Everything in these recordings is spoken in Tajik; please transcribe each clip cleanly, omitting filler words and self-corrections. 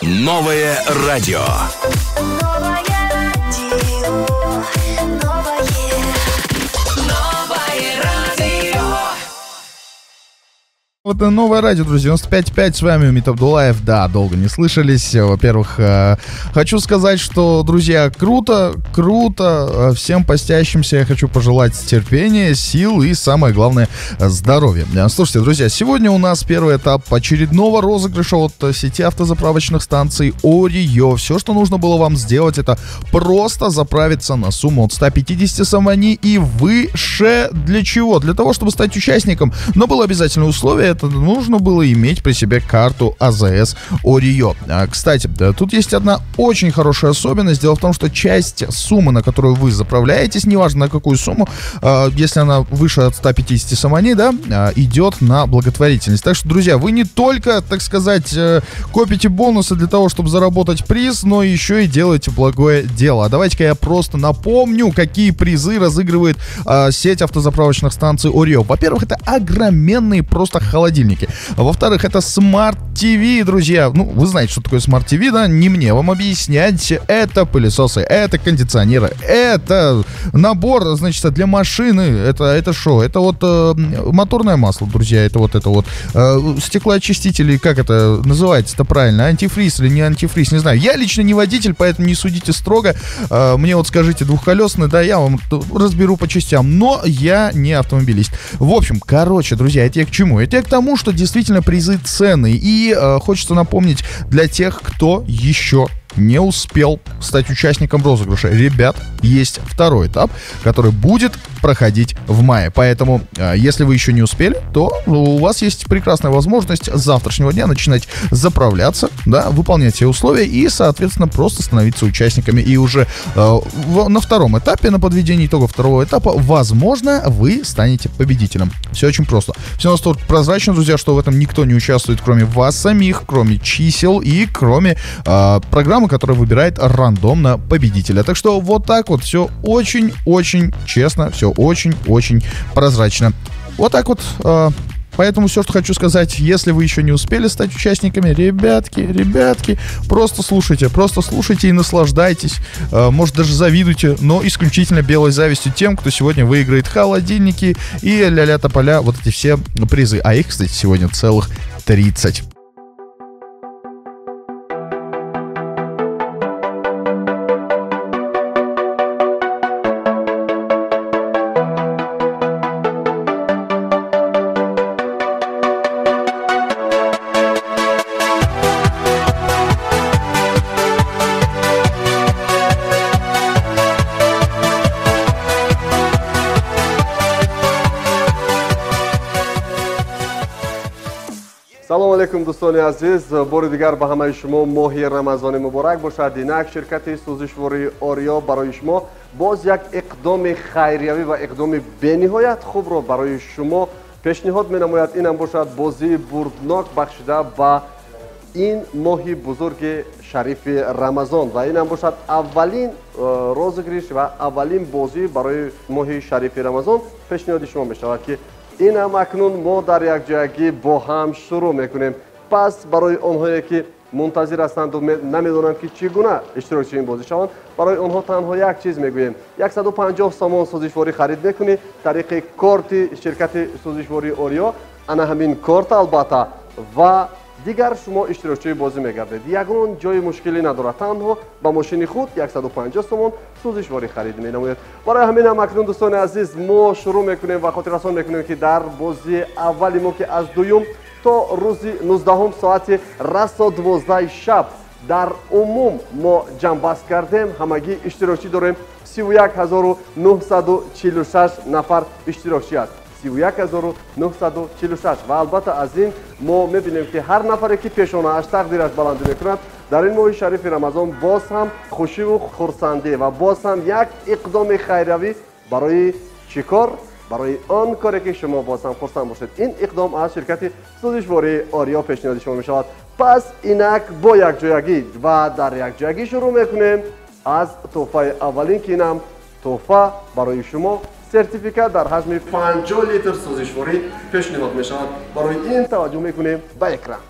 Новое радио. Вот новое радио, друзья, 95.5, с вами Умит Абдуллаев. Да, долго не слышались. Во-первых, хочу сказать, что, друзья, круто, всем постящимся я хочу пожелать терпения, сил и, самое главное, здоровья. Слушайте, друзья, сегодня у нас первый этап очередного розыгрыша от сети автозаправочных станций Орио. Все, что нужно было вам сделать, это просто заправиться на сумму от 150 сомани и выше. Для чего? Для того, чтобы стать участником. Но было обязательное условие, это нужно было иметь при себе карту АЗС Орио. Кстати, тут есть одна очень хорошая особенность. Дело в том, что часть суммы, на которую вы заправляетесь, неважно на какую сумму, если она выше от 150 сомани, да, идет на благотворительность. Так что, друзья, вы не только, так сказать, копите бонусы для того, чтобы заработать приз, но еще и делаете благое дело. А давайте-ка я просто напомню, какие призы разыгрывает сеть автозаправочных станций Орио. Во-первых, это огроменные просто холодильники. Во-вторых, это Smart TV, друзья. Ну, вы знаете, что такое Smart TV, да? Не мне вам объяснять. Это пылесосы, это кондиционеры, это набор, значит, для машины. Это что? Это вот моторное масло, друзья. Это вот стеклоочистители, как это называется-то правильно? Антифриз или не антифриз, не знаю. Я лично не водитель, поэтому не судите строго. Мне вот скажите, двухколесный, да, я вам разберу по частям. Но я не автомобилист. В общем, друзья, это я к чему? Это я к тому, что действительно призы ценные. И хочется напомнить для тех, кто еще не успел стать участником розыгрыша. Ребят, есть второй этап, который будет проходить в мае. Поэтому, если вы еще не успели, то у вас есть прекрасная возможность с завтрашнего дня начинать заправляться, да, выполнять все условия и, соответственно, просто становиться участниками. И уже на втором этапе, на подведении итогов второго этапа, возможно, вы станете победителем. Все очень просто. Все настолько прозрачно, друзья, что в этом никто не участвует, кроме вас самих, кроме чисел и кроме программы, которая выбирает рандомно победителя. Так что вот так вот все очень-очень честно, все очень-очень прозрачно. Вот так вот. Поэтому все, что хочу сказать, если вы еще не успели стать участниками, ребятки, просто слушайте и наслаждайтесь. Может, даже завидуйте, но исключительно белой завистью тем, кто сегодня выиграет холодильники и ля-ля тополя, вот эти все призы. А их, кстати, сегодня целых 30. салому алейкум дӯстони азиз, бори дигар ба ҳамаи шумо моҳи рамазони муборак бошад. Инак ширкати сӯзишвории Орио барои шумо боз як иқдоми хайриявӣ ва иқдоми бениҳоят хубро барои шумо пешниҳод менамояд. Инам бошад бозии бурднок бахшида ба ин моҳи бузурги шарифи рамазон ва инам бошад аввалин розыгриш ва аввалин бозӣ барои моҳи шарифи рамазон пешниҳоди шумо мешавад ки инам акнун мо дар якҷоягӣ бо ҳам шурӯъ мекунем. Пас барои онҳое ки мунтазир ҳастанду намедонанд ки чӣ гуна иштирокчии ин бозӣ шаванд, барои онҳо танҳо як чиз мегӯем. 150 сомон сӯзишворӣ харид мекунӣ тариқи корти ширкати сӯзишвории Орио, ана ҳамин корт албатта, ва дигар шумо иштирокчии бозӣ мегардед. Ягон ҷои мушкилӣ надорад, танҳо ба мошини худ 150 сомон сӯзишворӣ харид менамоед. Барои ҳаминам акнун дӯстони азиз мо шурӯъ мекунем ва хотиррасон мекунем ки дар бозии аввали мо ки аз дуюм то рӯзи 19 соати расо 12 шаб дар умум мо ҷамъбаст кардем. Ҳамагӣ иштирокчӣ дорем. 31946 нафар иштирокчӣ аст. 31946 ва албатта аз ин мо мебинем ки ҳар нафаре ки пешонааш тақдираш баландӣ мекунад дар ин моҳи шарифи рамазон боз ҳам хушиву хурсандӣ ва боз ҳам як иқдоми хайравӣ барои чӣ кор? барои он коре ки шумо боз ҳам хурсанд бошед. Ин иқдом аз ширкати сӯзишвории Орио пешниҳоди шумо мешавад. пас инак бо якҷоягӣ ва дар якҷоягӣ шурӯъ мекунем аз тӯҳфаи аввалин ки инам тӯҳфа барои шумо сертификат дар ҳаҷми 50 литр сӯзишворӣ пешниҳод мешавад. барои ин таваҷҷӯҳ мекунем ба экран.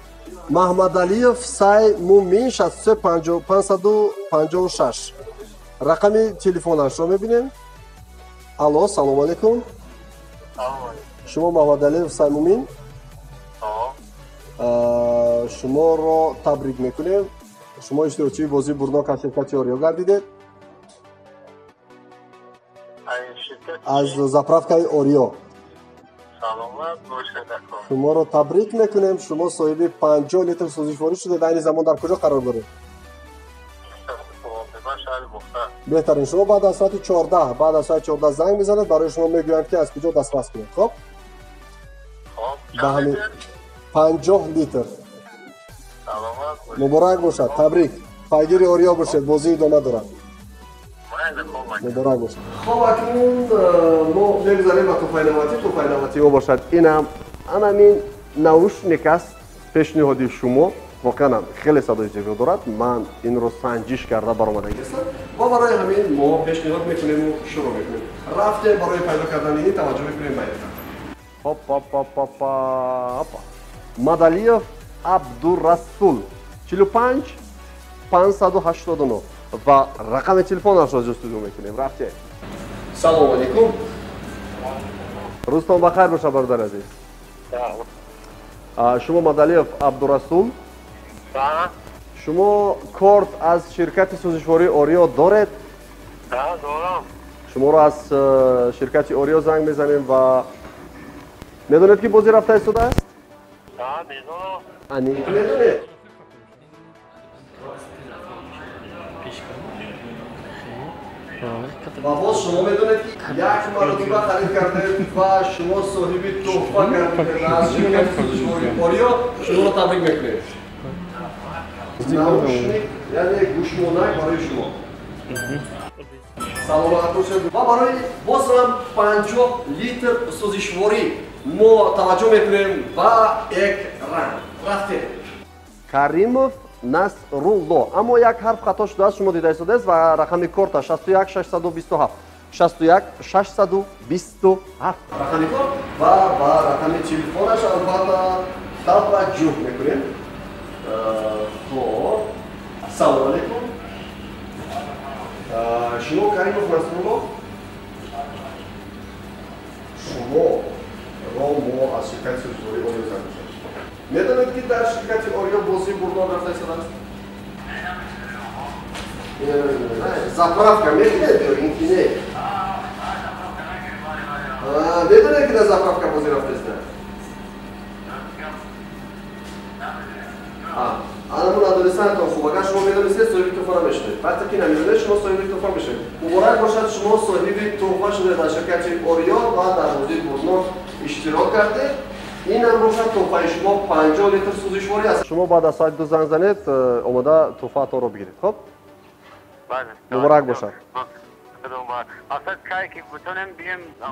Маҳмадалиев Сай Мумин 63556. Рақами телефонашро мебинем. Алло, салому алейкум. Шумо Маҳмадалиев Сай Мумин? Шуморо табрик мекунем. Шумо иштирокчии бозии бурнок аз ширкати Орио гардидед. аз заправкаи Орио. Шуморо табрик мекунем. Шумо соҳиби 50 литр сӯзишворӣ шудед. Айни замон дар куҷо қарор доред? беҳтарин. Шумо баъд аз соати 14 занг мезанед, барои шумо мегӯянд ки аз куҷо дастрас кунед. Хоб? ба ҳамин 50 литр. муборак бошад. Табрик. пайгири Орио бошед. бозӣ идома дорад. муборак бошад. хоб, акнун мо мегузарем ба туфайнаватӣ. туфайнаватӣ мо бошад инам анамин наушник аст. пешниҳоди шумо воқеан хеле садои зебо дорад. ман инро санҷиш карда баромадагистам ва барои ҳамин мо пешниҳод мекунему шурӯъ мекунем. рафтем барои пайдо кардани ин таваҷҷӯҳ мекунем ба ин. Hoppa. Madaliyev Abdurrasul 45 589 va raqami telefonашро ҷустуҷӯ мекунем. рафте. Салому алейкум. Рӯзтон бахайр боша бародар азиз. Шумо Madaliyev Abdurrasul? Шумо корт аз ширкати сӯзишвории Орио доред? дорам. Шуморо аз ширкати Орио занг мезанем ва медонед ки бозӣ рафта истодааст? медонам. Ани медонед? ва боз шумо медонед ки як маротиба харид кардед ва шумо соҳиби тӯҳфа гардидед аз ширкати сӯзишвории Орио. шуморо табрик мекунем. наушник яъне гӯшмонак барои шумо. саломат бошед. ва барои боз ҳам 50 литр сӯзишворӣ мо таваҷҷӯҳ мекунем ба экран. рафте. Каримов Насрулло. Аммо як ҳарф хато шудааст. шумо дида истодааст ва рақами корта 61 627 61 627 рақами корт ва ба рақами телефонаш албатта таваҷҷӯҳ мекунем. хоб, салому алейкум. шумо Каримов Насрулло? шумо мо аз ширкати сӯзишвории Орио занг мезанем. медонед ки дар ширкати Орио бозии бурнок рафта истодааст? заправка мебинед ё ин ки не? медонед ки дар заправка бозӣ рафта истодааст? анамун надонистаатон хуб. агар шумо медонистед соҳиби тӯҳфа намешудед. вақте ки намедонед шумо соҳиби тӯҳфа мешавед. муборак бошад, шумо соҳиби тӯҳфа шудед аз ширкати Орио ва дар бозии бурнок иштирок кардед. инам бошад тӯҳфаи шумо 50 литр сӯзишворӣ аст. шумо баъд аз соати 2 занг занед, омода тӯҳфаатонро бигиред. хоб? муборак бошад.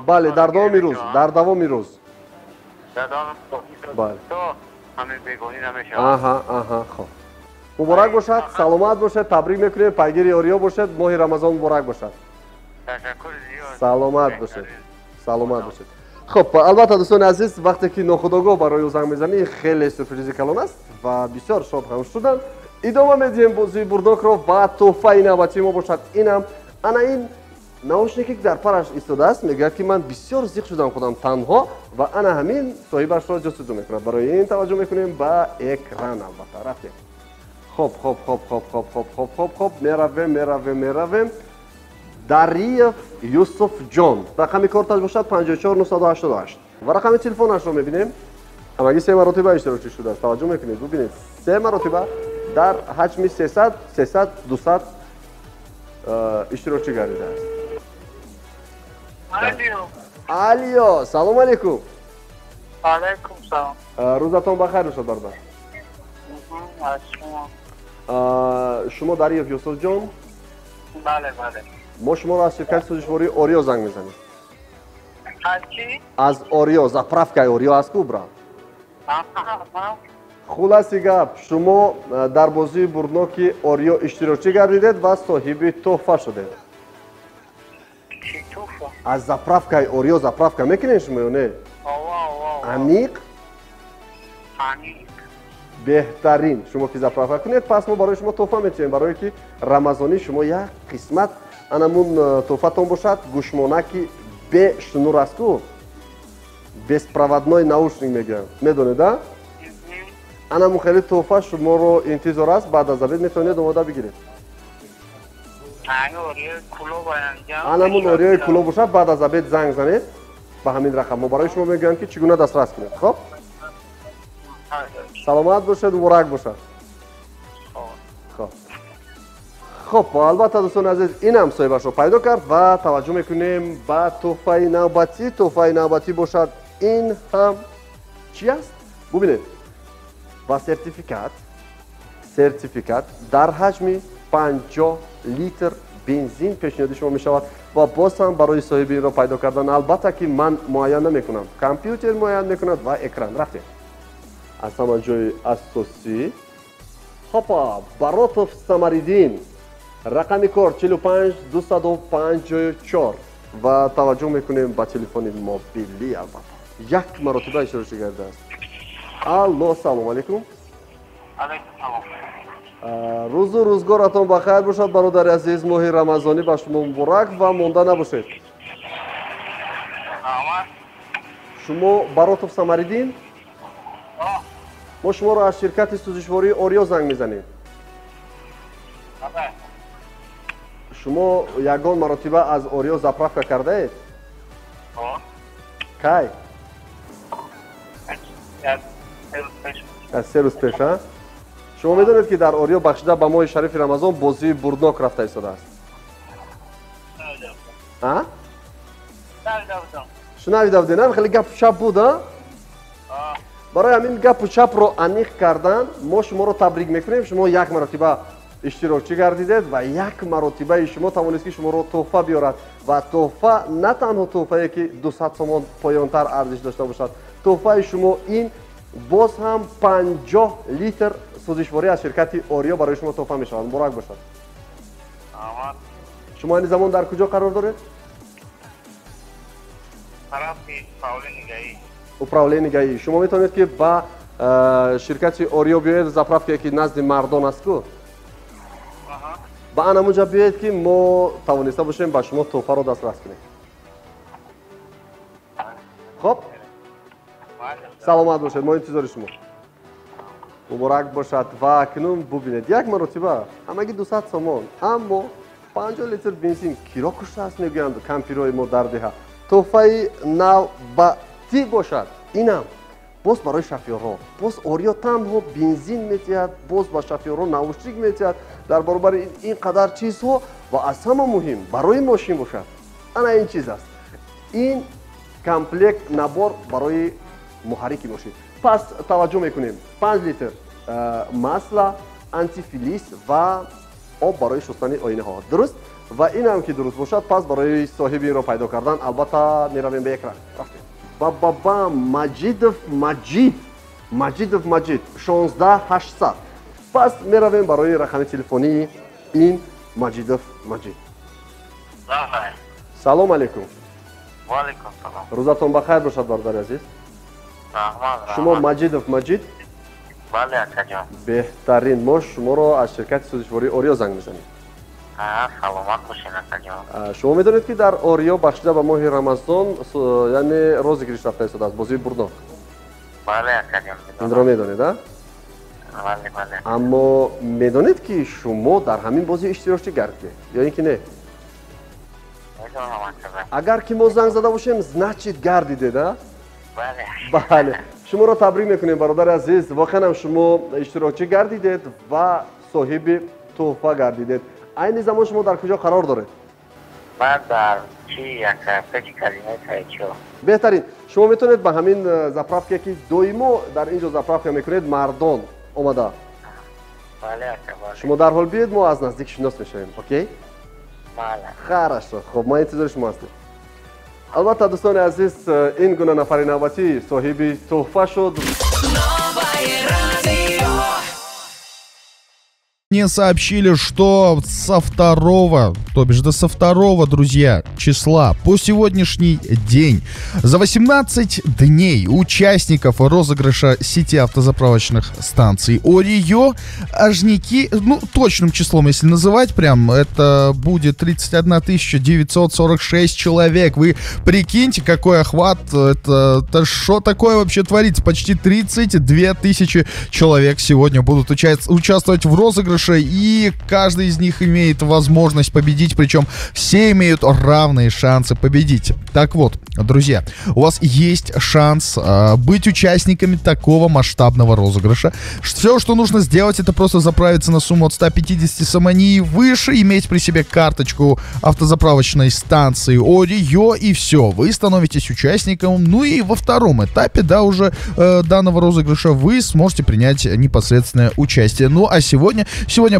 бале, дар давоми рӯз. бале. хоб. муборак бошад, саломат бошед, табрик мекунем, пайгири Орио бошед, моҳи Рамазон муборак бошад. саломат бошед. хуб, албатта дӯстони азиз, вақте ки нохудогоҳ барои ӯ занг мезанӣ, хеле сюрпризи калон аст ва бисёр шод ҳам шудан. идома медиҳем бозии бурдокро ва тӯҳфаи навбатии мо бошад инам ана ин наушнике ки дар параш истодааст. мегӯяд ки ман бисёр зиқ шудам худам танҳо ва ана ҳамин соҳибашро ҷустуҷӯ мекунад. барои ин таваҷҷӯҳ мекунем ба экран. албатта рафтем. хоб. меравем. Дариев Юсуфҷон. рақами корташ бошад 54 988 ва рақами телефонашро мебинем. ҳамагӣ 3 маротиба иштирокчӣ шудааст. таваҷҷӯҳ мекунед. бубинед 3 маротиба дар ҳаҷми 300-200 иштирокчӣ гардидааст. алиё, салому алейкум. алейкум салом. рӯзатон бахайр бошад бародар. шумо Дариев Юсуфҷон? бале. мо шуморо аз ширкати сӯзишвории Орио занг мезанем. аз чӣ? аз Орио, заправкаи Орио аст ку брат. хуласи гап, шумо дар бозии бурноки Орио иштирокчӣ гардидед ва соҳиби тӯҳфа шудед. чӣ тӯҳфа? аз заправкаи Орио заправка мекунед шумо ё не? амиқ? بهترین شما که زپرافه کنید پس ما برای شما توفه میتونیم برای که رمضانی شما یک قسمت انمون توفه تون باشد گوشمانکی به شنور است کو безпроводной наушник میگن میدونید ها انمون خیلی توفه شما رو انتظار است بعد از обед میتونید اومده بگیرید انمون اوریای کلو باشد بعد از обед زنگ زنید به همین رقم ما برای شما میگن که چگونه دسترس کنید خب سلامت باشد و مبارک باشد خب البته دوستان عزیز این هم صاحبش رو پیدا کرد و توجه میکنیم به تحفه نوبتی باشد این هم چی است؟ ببینید و سرتیفیکات در حجم 50 لیتر بنزین پیشنهاد شما می شود و باز هم برای صاحب این را پیدا کردن البته که من معاین نمیکنم کامپیوتر معاین میکند و اکران رفتیم از همان جای اساسی هاپا براتوف سمریدین رقم کار 45 254 و توجه میکنیم به تلفن موبیلی البته یک مرتبه اشاره کرده است الو سلام علیکم روز و روزگارتان بخیر باشد برادر عزیز ماه رمضانی به شما مبارک و مانده نباشید شما براتوف سمریدین ما شما رو از شرکت سوزشواری اوریو زنگ میزنیم شما یگان مرتبه از اوریو زپرافکا کرده اید؟ کی؟ از 3 روز پیش ها؟ شما میدونید که در اوریو بخشیده به ماه شریف رمضان بازی بردناک رفته ایستاده است ها؟ شنویده بودین هم خیلی گپ شپ بود ها؟ برای همین گپ و چپ رو انیق کردن ما شما رو تبریک میکنیم شما یک مرتبه اشتراکی گردیدید و یک مرتبه شما توانست که شما رو تحفه بیارد و تحفه نه تنها تحفه که 200 تومان پایانتر ارزش داشته باشد تحفه شما این باز هم 50 لیتر سوزشواری از شرکت اوریو برای شما تحفه می شود مبارک باشد شما این زمان در کجا قرار دارید؟ اپراولی نگاهی شما میتونید که با شرکت اوریو بیاید زپرافکا که نزد مردان است کو با انمونجا بیاید که ما توانسته باشیم با شما تحفه رو دسترس کنیم خب سلامت باشید ما انتظار شما مبارک باشد و اکنون ببینید یک مرتبه همگی 200 تومان اما 50 لیتر بنزین کیرا کشته است میگویند کمپیرای ما در ده تحفه نوبتی باشد اینم باز برای شفیاران باز اوریو تنها بنزین میتید باز با شفیاران نوشتیک میتید در برابر این قدر چیزها و از همه مهم برای ماشین باشد انا این چیز است این کمپلکت نبار برای محرک ماشین پس توجه میکنیم 5 لیتر مسلا انتی فلیس و آب برای شستن آینه ها درست و این هم که درست باشد پس برای صاحب این را پیدا کردن البته میرویم به یک رفتیم بابا مجید 16800 پس میرویم برای رقم تلفنی این مجید سلام علیکم و علیکم سلام روزتون بخیر باشد برادر عزیز شما مجید بله اکا جان بهترین ما شما رو از شرکت سوزشواری اوریو زنگ میزنیم سلامت باشین اکا جان شما میدونید که در اوریو بخشیده به ماه رمضان یعنی روزی گریش رفته ایستاده است بازی بردناک بله اکا جان این را میدونید ها؟ بله اما میدونید که شما در همین بازی اشتراک گردید یا اینکه نه اگر که ما زنگ زده باشیم значит گردیده ده بله شما را تبریک میکنیم برادر عزیز واقعا شما اشتراکی گردیدید و صاحب تحفه گردیدید این زمان شما در کجا قرار دارید من در فکر کلمه تایچو بهترین شما میتونید به همین زپرافکا که دویمو در اینجا زپرافکا میکنید مردان اومده بله اکا شما در حال بیاید ما از نزدیک شناس میشویم اوکی بله хорошо خب ما انتظار شما هستیم البته دوستان عزیز این گونه نفر نوبتی صاحب تحفه شد Мне сообщили, что со 2, то бишь да со 2, друзья, числа по сегодняшний день за 18 дней участников розыгрыша сети автозаправочных станций Орио ажники, ну, точным числом, если называть прям, это будет 31 946 человек. Вы прикиньте, какой охват, это что такое вообще творится? Почти 32 тысячи человек сегодня будут участвовать в розыгрыше, и каждый из них имеет возможность победить, причем все имеют равные шансы победить. Так вот, друзья, у вас есть шанс быть участниками такого масштабного розыгрыша. Все, что нужно сделать, это просто заправиться на сумму от 150 самани и выше, иметь при себе карточку автозаправочной станции Орио, и все, вы становитесь участником. Ну и во втором этапе, да, уже данного розыгрыша вы сможете принять непосредственное участие. Ну а сегодня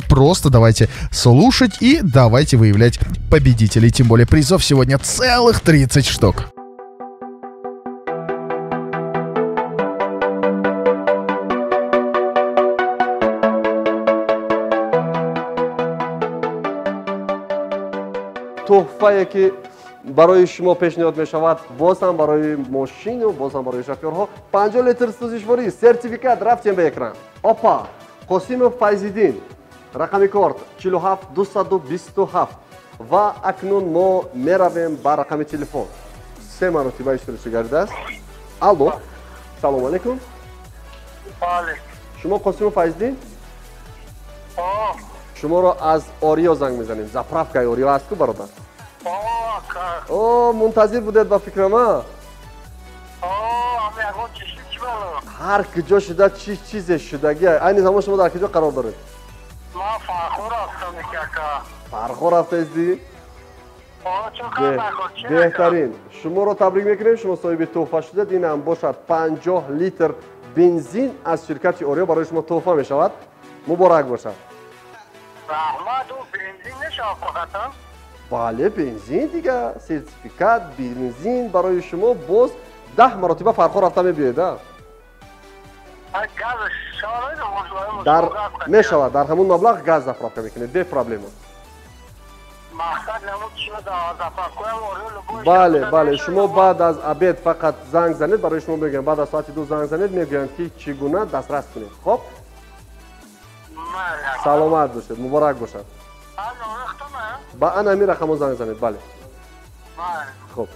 просто давайте слушать и давайте выявлять победителей. Тем более призов сегодня целых 30 штук. تحفه‌ای که برای شما پیشنهاد می شود، باز هم برای ماشین و باز هم برای شوفرها 50 لیتر سوزشواری سرتیفیکات رفتیم به اکران. آپا قاسم فیض‌الدین رقم کارت 47 227 و اکنون ما می رویم با رقم تلفن 3 مرتبه اشتراک کرده است. الو سلام علیکم. بله. شما قاسم فیض‌الدین؟ شما را از اوریو زنگ میزنیم. زاправка اوریو است که برادر. منتظر بودید با فکر ما. هر کجا شده چیزی شدگی. این زمان شما در کجا قرار دارید؟ ما فرخور هستم. فرخور هستید؟ بهترین. شما را تبریک میکنیم. شما صاحب تحفه شدید. این هم باشد 50 لیتر بنزین از شرکت اوریو برای شما تحفه می شود. مبارک باشد. رحمت و بنزین نشان فقط. بله بنزین دیگه، سرتیفیکات بنزین برای شما باز 10 مرتبه فرخور رفته میبیاید. در میشود در همون مبلغ گاز زاправка میکنید بی پرابلم. بله شما بعد از عبید فقط زنگ زنید برای شما بگم بعد از ساعت 2 زنگ زنید میگم که چگونه دسترس کنید. خب سلامت باشید، مبارک باشد. با ان امیر رقم زنگ زنید. بله خب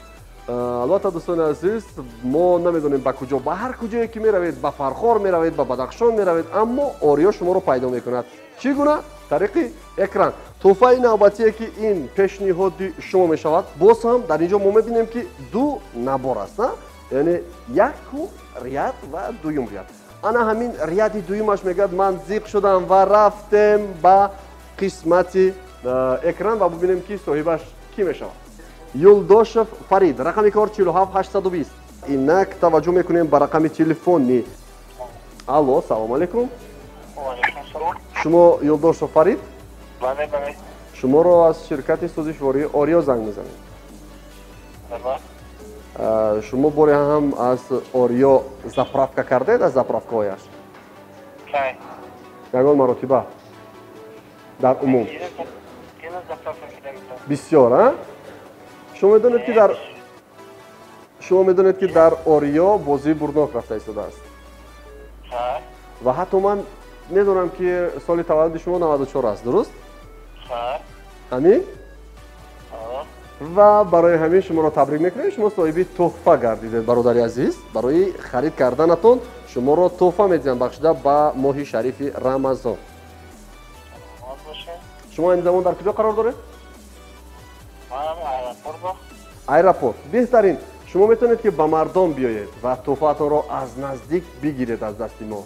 البته دوستان عزیز ما نمیدونیم با کجا، با هر کجایی که میروید، با فرخار میروید، با بدخشان میروید، اما اوریو شما رو پیدا میکند. چگونه؟ طریق اکران. تحفه نوبتی که این پیشنهاد شما میشود. باز هم در اینجا ما میبینیم که 2 نبار است، یعنی یک ریاض و دویم ریاض. انا همین ریاض دویمش میگد من زیق شدم و رفتم با قسمت اکران و ببینیم که صاحبش کی میشود. یولداشف فرید رقم کار 47 820. اینک توجه میکنیم به رقم تلفنی. الو سلام علیکم. شما یولداشف فرید؟ بله. شما رو از شرکت سوزشواری اوریو زنگ میزنیم. شما باری هم از اوریو زاправка کردید از زاправка هایش؟ یگان مرتبه در عموم. بسیار. شما میدونید که در اوریو بازی برناک رفته ایستاده است. و حتی من میدونم که سال تولد شما 94 است، درست؟ همین؟ و برای همین شما را تبریک میکنیم. شما صاحب تحفه گردیدید برادر عزیز. برای خرید کردنتون شما را تحفه میدیم بخشیده با ماه شریف رمضان. شما این زمان در کجا قرار دارید؟ ایرپورت. بهترین. شما میتونید که با مردم بیایید و تحفه‌تون را از نزدیک بگیرید از دست ما.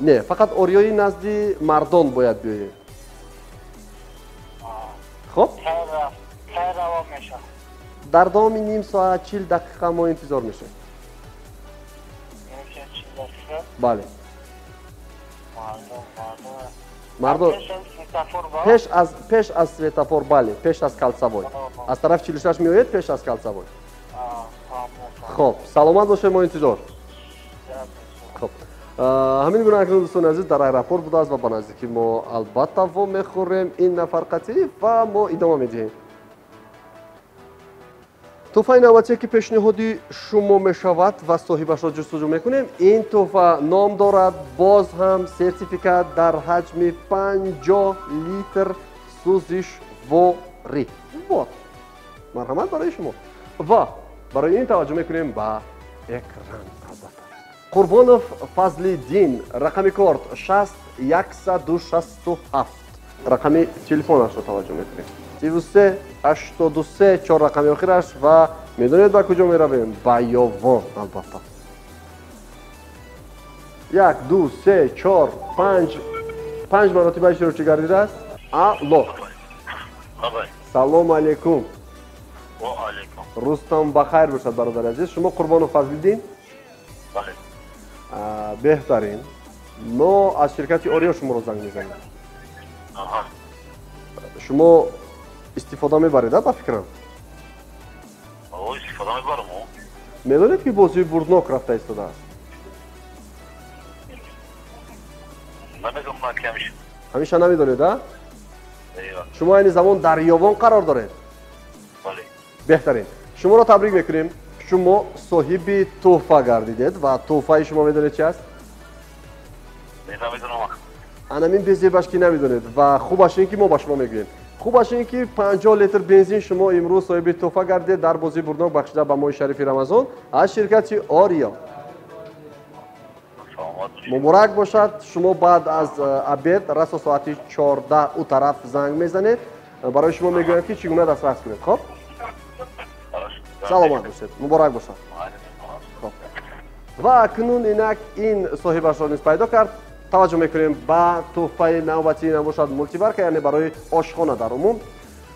نه فقط اوریوی نزدی مردم باید بیایید. خب در دوام نیم ساعت 40 دقیقه ما انتظار میشه. بله مردم پیش از سویتافور. بله پیش از کالساوی از طرف 46 میآید. پیش از کالساوی. خب سلامت باشه، ما انتظار. خب ҳамин гуна акнун дӯстони азиз дар аэропорт будааст ва ба наздикӣ мо албатта во мехӯрем ин нафар қатъӣ ва мо идома медиҳем. тӯҳфаи навбатие ки пешниҳоди шумо мешавад ва соҳибашро ҷустуҷӯ мекунем, ин тӯҳфа ном дорад боз ҳам сертификат дар ҳаҷми 50 литр сӯзишворӣ. Вот марҳамат барои шумо. ва барои ин таваҷҷӯҳ мекунем ба экран. албатта Қурбонов Фазлиддин, рақами корт 60167, рақами телефонашро таваҷҷӯҳ мекунем 33 83 4 рақами охираш ва медонед ба куҷо меравем? Ба ёвон. албатта 1 2 3 4 5 маротиба иштирокчӣ гардидааст. алло, салому алейкум. рӯзтон бахайр бошад бародари азиз. Шумо Қурбонов Фазлиддин? бале. беҳтарин. мо аз ширкати Орио шуморо занг мезанем. шумо истифода мебаред ба фикрам? истифода мебарам. медонед ки бозии бурднок рафта истодааст? намедонам ки ҳамиша намедонед? Айва. шумо айни замон дар ёвон қарор доред? бале. беҳтарин. шуморо табрик мекунем. шумо соҳиби тӯҳфа гардидед ва тӯҳфаи шумо медонед чи аст? намедонам. анамин безебаш ки намедонед ва хубаш ин ки мо ба шумо мегӯем. хубаш ин ки 50 литр бензин шумо имрӯз соҳиби тӯҳфа гардидед дар бозии бурднок бахшида ба моҳи шарифи Рамазон аз ширкати Орио. муборак бошад. шумо баъд аз абед расо соати 14 у тараф занг мезанед. барои шумо мегӯям ки чӣ гуна дастрас кунед. хоб саломат бошед. муборак бошад. ва акнун инак ин соҳибашро низ пайдо кард. таваҷҷӯҳ мекунем ба тӯҳфаи навбатӣ набошад мултиварка, яъне барои ошхона дар умум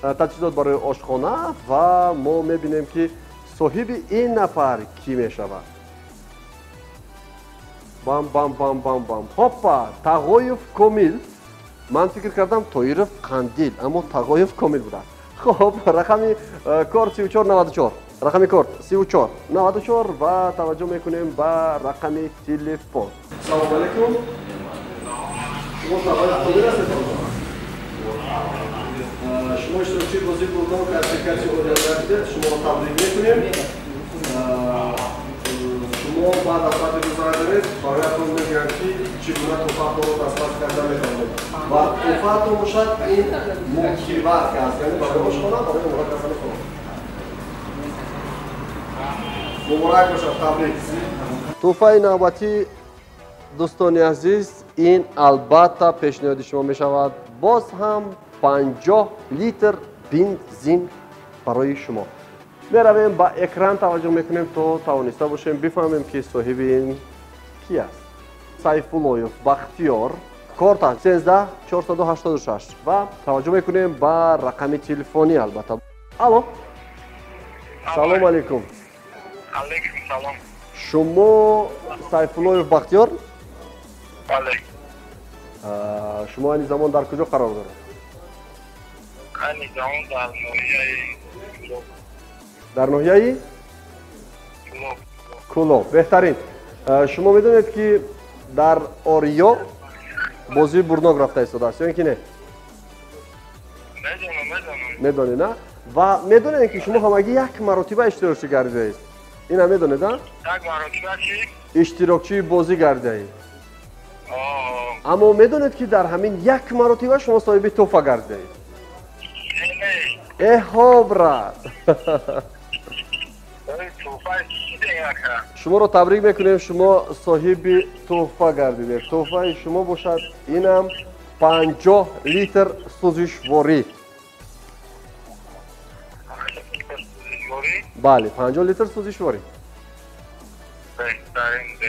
таҷҳизот барои ошхона ва мо мебинем ки соҳиби ин нафар кӣ мешавад. бам бам бам бам бам. ҳоппа Тағоев Комил. ман фикр кардам Тоиров Қандил, аммо Тағоев Комил будааст. хоб рақами корт 3494, рақами корт 3494 ва таваҷҷӯҳ мекунем ба рақами телефон. салому алейкум. шумо Тағоев Комил ҳастед? шумо иштирокчии бозии бурднок аз ширкати Орио гардидед. шуморо табрик мекунем. шумо баъд аз вақти гузарадед бароятон мегӯям ки чӣ гуна тӯҳфаатонро дастрас карда метавонед. ва тӯҳфаатон бошад ин мултиварка аст, яъне барои ошхона, барои иморат касани хона. муборак бошад. табрик. тӯҳфаи навбатӣ дӯстони азиз, ин албатта пешниҳоди шумо мешавад. боз ҳам 50 литр бензин барои шумо. меравем ба экран таваҷҷӯҳ мекунем то тавониста бошем бифаҳмем ки соҳиби ин ки аст. Сайфуллоев Бахтиёр, корта 13486 ва таваҷҷӯҳ мекунем ба рақами телефонӣ албатта. алло, салому алейкум. алейкум салом. шумо Сайфуллоев Бахтиёр? бале. шумо айни замон дар куҷо қарор доред? айни замон дар ноҳияи дар ноҳияи Куло. беҳтарин. шумо медонед ки дар Орио бозии бурднок рафта истодааст ё ин ки не? медонам. медонед на? ва медонед ки шумо ҳамагӣ як маротиба иштирокчӣ гардидаед? ина медонед? як маротиба чӣ? иштирокчии бозӣ гардидаед. аммо медонед ки дар ҳамин як маротиба шумо соҳиби тӯҳфа гардидаед? эҳо брат. шуморо табрик мекунем. шумо соҳиби тӯҳфа гардидед. тӯҳфаи шумо бошад инам 50 литр сӯзишворӣ. бале, 50 литр сӯзишворӣ.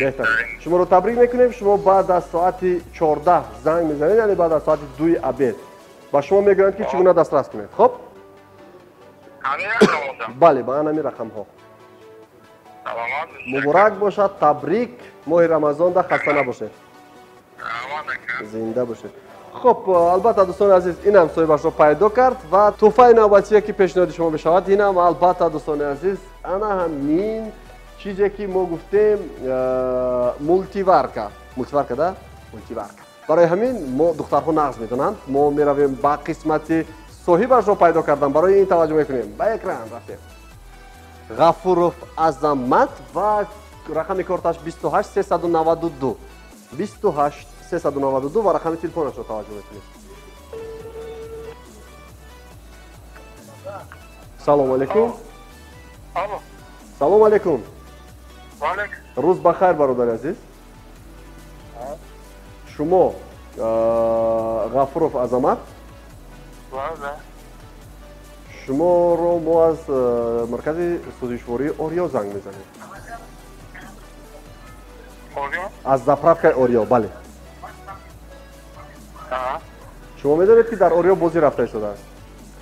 беҳтарин. шуморо табрик мекунем. шумо баъд аз соати 14 занг мезанед, яъне баъд аз соати 2 абед. ба шумо мегӯянд ки чӣ гуна дастрас кунед. хоб бале, ба анами рақамҳо. муборак бошад. табрик. моҳи Рамазонда хаста набошед. зинда бошед. хоб албатта дӯстони азиз, инам соҳибашро пайдо кард ва тӯҳфаи навбатие ки пешниҳоди шумо мешавад, инам албатта дӯстони азиз ана ҳамин чизе ки мо гуфтем мултиварка. мультиварка да мультиварка барои ҳамин мо духтарҳо нағз медонанд мо меравем ба қисмати соҳибашро пайдо кардан барои ин таваҷҷӯҳ мекунем ба экран рафтем ғафуров азамат ва рақами корташ 28 392 28 392 ва рақами телефонашро таваҷҷӯҳ мекунем салому алейкум Алло. салому алейкум Валек. рӯз бахайр бародари азиз шумо ғафуров азамат Ладно. шуморо мо аз маркази сӯзишвории ориё занг мезанем Орио? аз заправкаи ориё бале Ага. шумо медонед ки дар ориё бозӣ рафта истодааст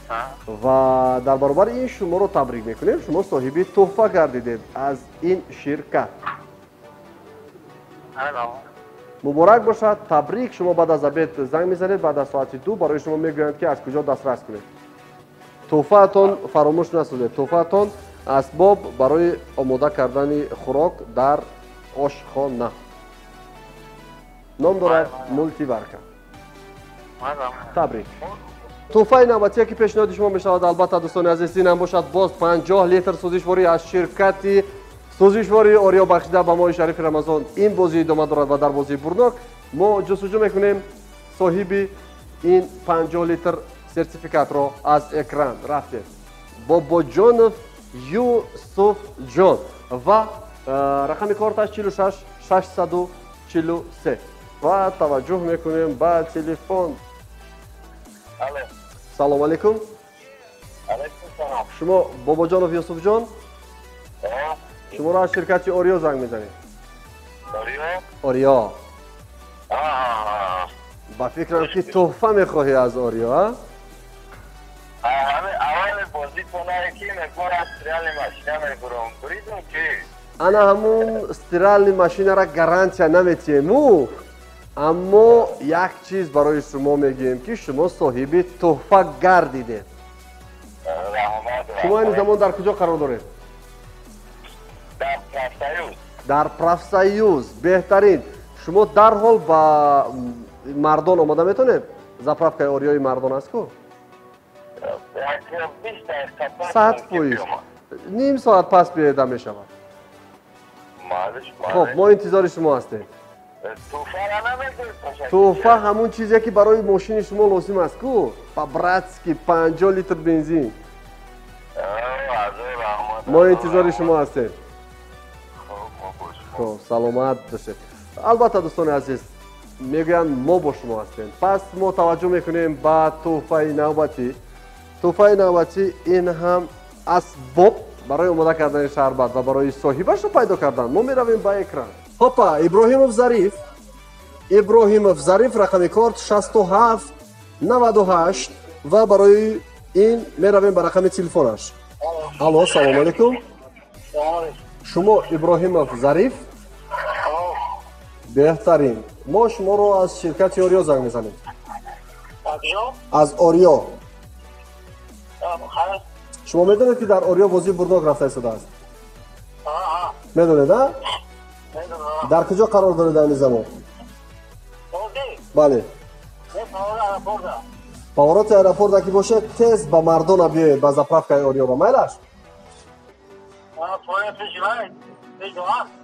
Ага. ва дар баробари ин шуморо табрик мекунем шумо соҳиби тӯҳфа гардидед аз ин ширкат Алло. муборак бошад табрик шумо баъд аз обед занг мезанед баъд аз соати 2 барои шумо мегӯянд ки аз куҷо дастрас кунед тӯҳфаатон фаромӯш насозед тӯҳфаатон асбоб барои омода кардани хӯрок дар ошхона ном дорад мультиварка Мазам. табрик тӯҳфаи навбатие ки пешниҳоди шумо мешавад албатта дӯстони азиз инам бошад боз 50 литр сӯзишворӣ аз ширкати сӯзишвории ориё бахшида ба моҳи шарифи рамазон ин бозӣ идома дорад ва дар бозии бурнок мо ҷустуҷӯ мекунем соҳиби ин 50 литр сертификатро аз экран рафтем бобоҷонов юсуфҷон ва рақами корташ 46 643 ва таваҷҷӯҳ мекунем ба телефон Алло. салому алейкум Алейкум салом. шумо бобоҷонов юсуфҷон Ага. шуморо аз ширкати ориё занг мезанед Орио? ориё Ага. ба фикрам ки тӯҳфа мехоҳӣ аз ориё а Аввал бозитонае ки мекора стиральни машина мегурам. Буридум ки? ана ҳамун стирални машинара гарантия наметиҳему аммо як чиз барои шумо мегӯем ки шумо соҳиби тӯҳфа гардидед Раҳмат. шумо айни замон дар куҷо қарор доред Дар Профсоюз. дар профсоюз беҳтарин шумо дарҳол ба мардон омода метонед заправкаи ориёи мардон аст ку Як 20 дақиқа пас 100%. Ним соат пас биеда мешавад Малиш, хоб мо интизори шумо ҳастем Тӯҳфаро намедӯд? тӯҳфа ҳамун чизе ки барои мошини шумо лозим аст ку по-братски 50 литр бензин мо интизори шумо ҳастем хоб саломат бошед албатта дӯстони азиз мегӯянд мо бо шумо ҳастем пас мо таваҷҷӯҳ мекунем ба тӯҳфаи навбатӣ тӯҳфаи навбатӣ ин ҳам асбоб барои омода кардани шарбат ва барои соҳибашро пайдо кардан мо меравем ба экран ҳопа иброҳимов зариф рақами корт 67 98 ва барои ин меравем ба рақами телефонаш алло салому алейкум шумо иброҳимов зариф беҳтарин мо шуморо аз ширкати ориё занг мезанем аз ориё шумо медонед ки дар ориё бозии бурнок рафта истодааст медонед а дар куҷо қарор доред айни замон бале павороти аэропорта ки бошед тез ба мардона биёед ба заправкаи ориёба майлаш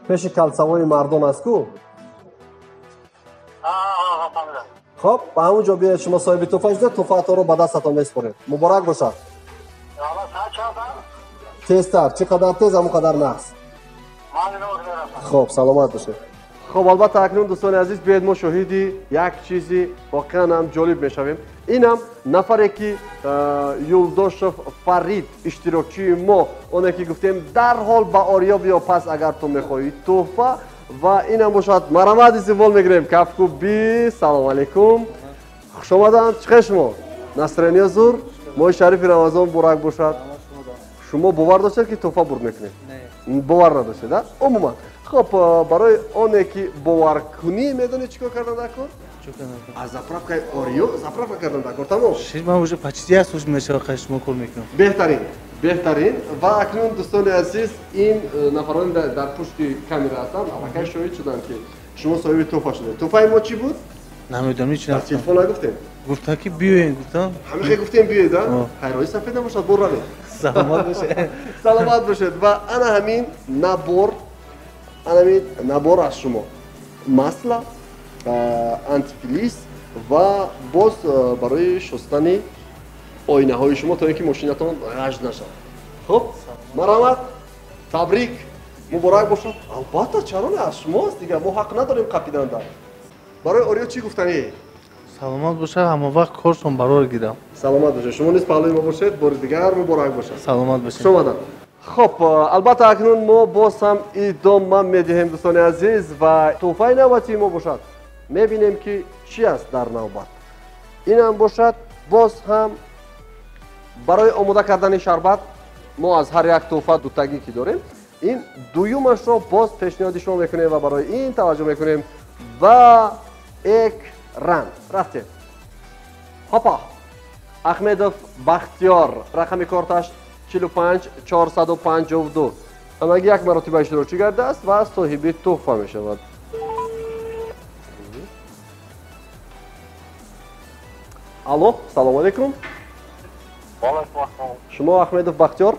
пеши калсавои мардон аст ку хоб ба ҳамун ҷо биёед шумо соҳиби тӯҳфа шудед тӯҳфаатонро ба дастатон меспоред муборак бошад тезтар чӣ қадар тез ҳамон қадар нағз хоб саломат бошед хоб албатта акнун дӯстони азиз биёед мо шоҳиди як чизи воқеан ҳам ҷолиб мешавем инам нафаре ки юлдошев фарид иштирокчии мо оне ки гуфтем дарҳол ба ориё биё пас агар ту мехоҳӣ тӯҳфа ва инам бошад марамад изинвол мегирем кафку би салому алейкум хушомаданд чӣ хел шумо настроение зур моҳи шарифи рамазон бурак бошад шумо бовар доштед ки тӯҳфа бурд мекунед бовар надоштед а умуман хоб барои оне ки боваркунӣ медонед чӣ кор кардан дар кор аз заправкаи ориё заправка кардан дар кор тамом Man уже почти я службу начал, конечно, мокор мекунам. беҳтарин ва акнун дӯстони азиз ин нафарони дар пушти камера ҳастанд аллакай шоҳид шуданд ки شما صاحب توفا شده. توفای ما چی بود؟ نمیدونم هیچ در نگفتم. تلفن نگفتیم. گفتن که بیاین گفتم. همه خیلی گفتیم بیاید ها؟ خیرهای سفید نباشد بر روید. سلامت باشه. سلامت باشید و انا همین نبور از شما مسلا انتیفلیس و باز برای شستن آینه های شما تا اینکه ماشینتان غژ نشد. خب مرحمت تبریک مبارک باشد. البته چرا نه از شماست دیگه ما حق نداریم قپیدن در. برای اوریو چی گفتنی؟ سلامت باشه همه وقت کارشون برار گیرم. سلامت باشه شما نیز پهلوی ما باشید بار دیگر مبارک باشد. سلامت باشه. شما دارم. خب البته اکنون ما باز هم ادامه میدهیم دوستان عزیز و تحفه نوبتی ما باشد میبینیم که چی است در نوبت. این هم باشد باز هم برای آماده کردن شربت ما از هر یک تحفه دوتگی که داریم این دویومش را باز پیشنهاد شما میکنیم و برای این توجه میکنیم و یک رن رفتیم. هاپا احمدوف بختیار رقم کارتش 45 452 همگی یک مرتبه اشتراکی کرده است و صاحب تحفه می شود. الو سلام علیکم. شما احمدوف بختیار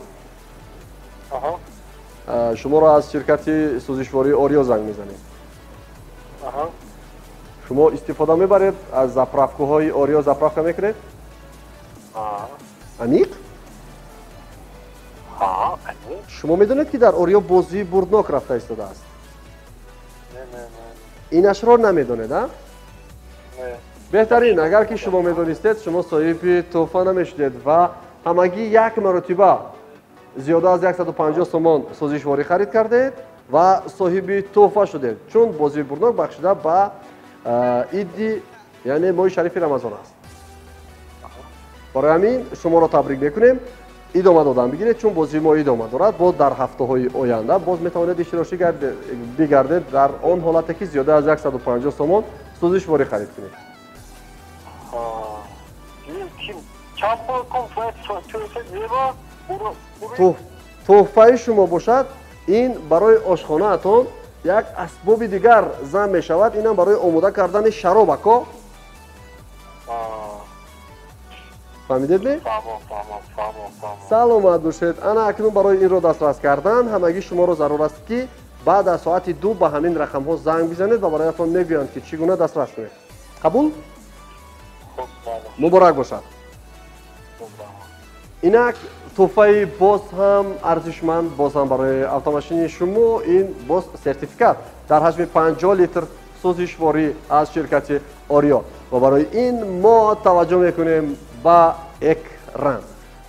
شما را از شرکت سوزشواری اوریو زنگ میزنید. شما استفاده میبرید از زپرافکوهای اوریو زپرافکا میکنید؟ عمیق؟ شما میدونید که در اوریو بازی بردناک رفته ایستاده است؟ اینش را نمیدونید ها؟ بهترین اگر که شما میدونستید شما صاحب تحفه نمیشدید و همگی یک مرتبه زیاده از 150 تومان سوزشواری خرید کردید و صاحب تحفه شدید چون بازی بردناک بخشیده به عید یعنی ماه شریف رمضان است. برای همین شما را تبریک میکنیم. ادامه دادن بگیرید چون بازی ما ادامه دارد. باز در هفته های آینده باز میتوانید اشتراکی بگردید در آن حالتی که زیاده از 150 تومان سوزشواری خرید کنید. تحفه شما باشد این برای آشخانه اتون یک اسباب دیگر زن می شود. اینم برای آماده کردن شراب اکا. فهمیدید می؟ سلامت باشید. انا اکنون برای این رو دسترس کردن همگی شما رو ضرور است که بعد از ساعت 2 به همین رقم ها زنگ بزنید و برایتان میگویند که چگونه دسترس کنید. قبول؟ مبارک باشد. اینک تحفه باز هم ارزشمند باز هم برای اتوماشین شما این باز سرتیفیکات در حجم 50 لیتر سوزشواری از شرکت اوریو و برای این ما توجه میکنیم با یک رن.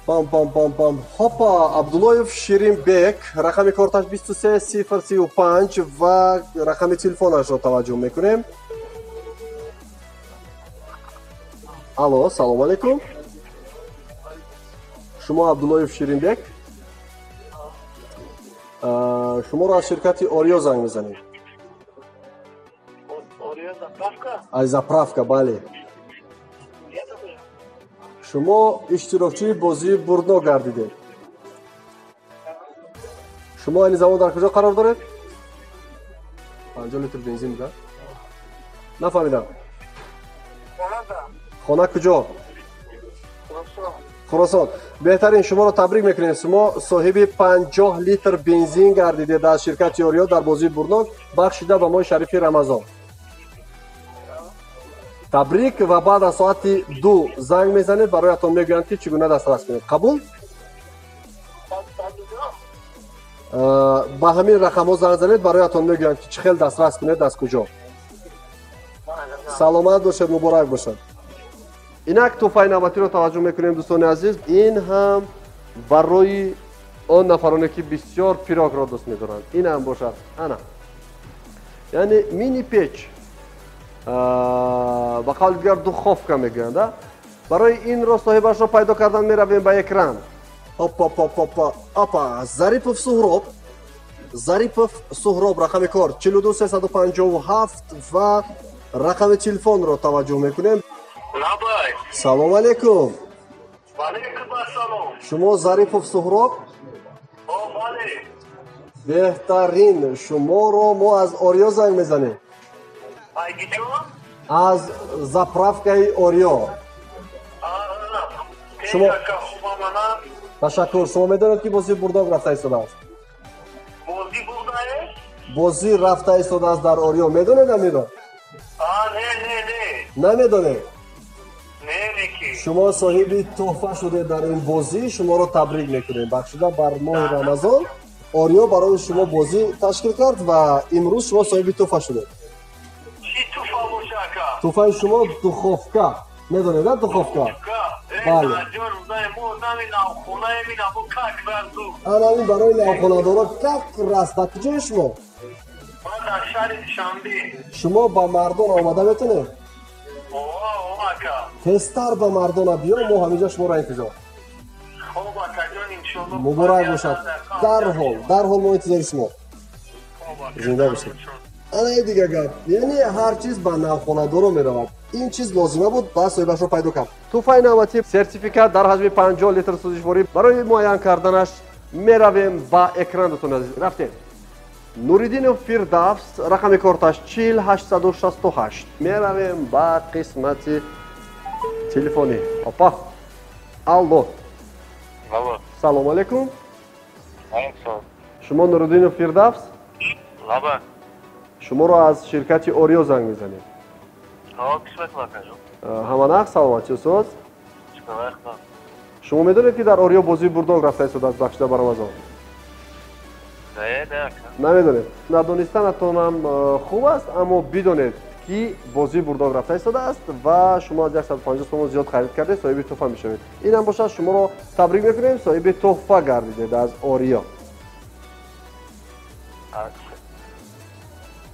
بام بام بام بام هاپا عبداللایف شیرین بیک رقم کارتش 23035 و رقم تلفنش را توجه میکنیم. الو سلام علیکم. شما عبداللایف شیرین بیک شما را از شرکت اوریو زنگ میزنید. از زپرافکا بله. شما اشتراکچی بازی بردناک گردیدید. شما این زمان در کجا قرار دارید؟ 50 لیتر بنزین میده؟ نفهمیدم. خانه کجا؟ خراسان. بهترین شما را تبریک میکنیم. شما صاحب 50 لیتر بنزین گردیدید از شرکت اوریو در بازی بردناک بخشیده به ماه شریف رمضان. تبریک و بعد از ساعت 2 زنگ میزنید برایتان میگویند که چگونه دسترس کنید. قبول؟ با همین رقم ها زنگ زنید برایتان میگویند که چه خیلی دسترس کنید از کجا. سلامت باشید مبارک باشد. اینک تحفه نوبتی رو توجه میکنیم دوستان عزیز. این هم برای آن نفرانی که بسیار پیراگ را دوست میدارند. این هم باشد انا یعنی مینی پیچ با قول دیگر دخوفکا میگویند. برای این را صاحبش را پیدا کردن میرویم به یک رن. اپا ظریفوف سهراب رقم کار 42357 و رقم تلفن را توجه میکنیم. سلام علیکم. و علیکم السلام. شما ظریفوف سهراب؟ بله. بهترین شما را ما از اوریو زنگ میزنیم. Айгичон? аз заправкаи Орио. Шумо Ташаккур. Шумо медонед ки бозии бурдок рафта истодааст? бозӣ бурдаеш? Бозӣ рафта истодааст дар Орио. Медонед амиро? Не. Намедонед? Не, неки. шумо соҳиби тӯҳфа шудед дар ин бозӣ. Шуморо табрик мекунем. Бахшида бар моҳи Рамазон Орио барои шумо бозӣ ташкил кард ва имрӯз шумо соҳиби тӯҳфа шудед. Чӣ туфа бошака? Тӯҳфаи шумо духовка. Медонед а духовка? Бале. Анамин барои навхонадоро как раста куҷои шумо? Шумо ба Мардон омада метонед? Тезтар ба Мардона биё, мо ҳамиҷа шуморо интизор. Муборак бошад. Дарҳол мо интизори шумо. Зинда бошед. Ана ин дигар гап. Яъне ҳар чиз ба навхонадоро меравад. Ин чиз лозима буд, ба соҳибашро пайдо кард. Тӯҳфаи навбатӣ сертификат дар ҳаҷми 50 литр сӯзишворӣ барои муайян карданаш меравем ба экран дӯстон азиз. Рафтем. Нуриддинов Фирдавс, рақами корташ 40868. Меравем ба қисмати телефонӣ. Опа. Алло. Алло. Салом алейкум. Алейкум. Шумо Нуриддинов Фирдавс? Лаба. Шуморо аз ширкати Орио занг мезанем. Кисмат макажу. Ҳаманақ саломат чусоз? Чикавахта. шумо медонед ки дар Орио бозии бурдок рафта истодааст бахшида ба Рамазон? Не. Намедонед. Надонистанатонам хуб аст, аммо бидонед ки бозии бурдок рафта истодааст ва шумо аз 150 сомон зиёд харид кардед, соҳиби тӯҳфа мешавед. Инам бошад, шуморо табрик мекунем, соҳиби тӯҳфа гардидед аз Орио.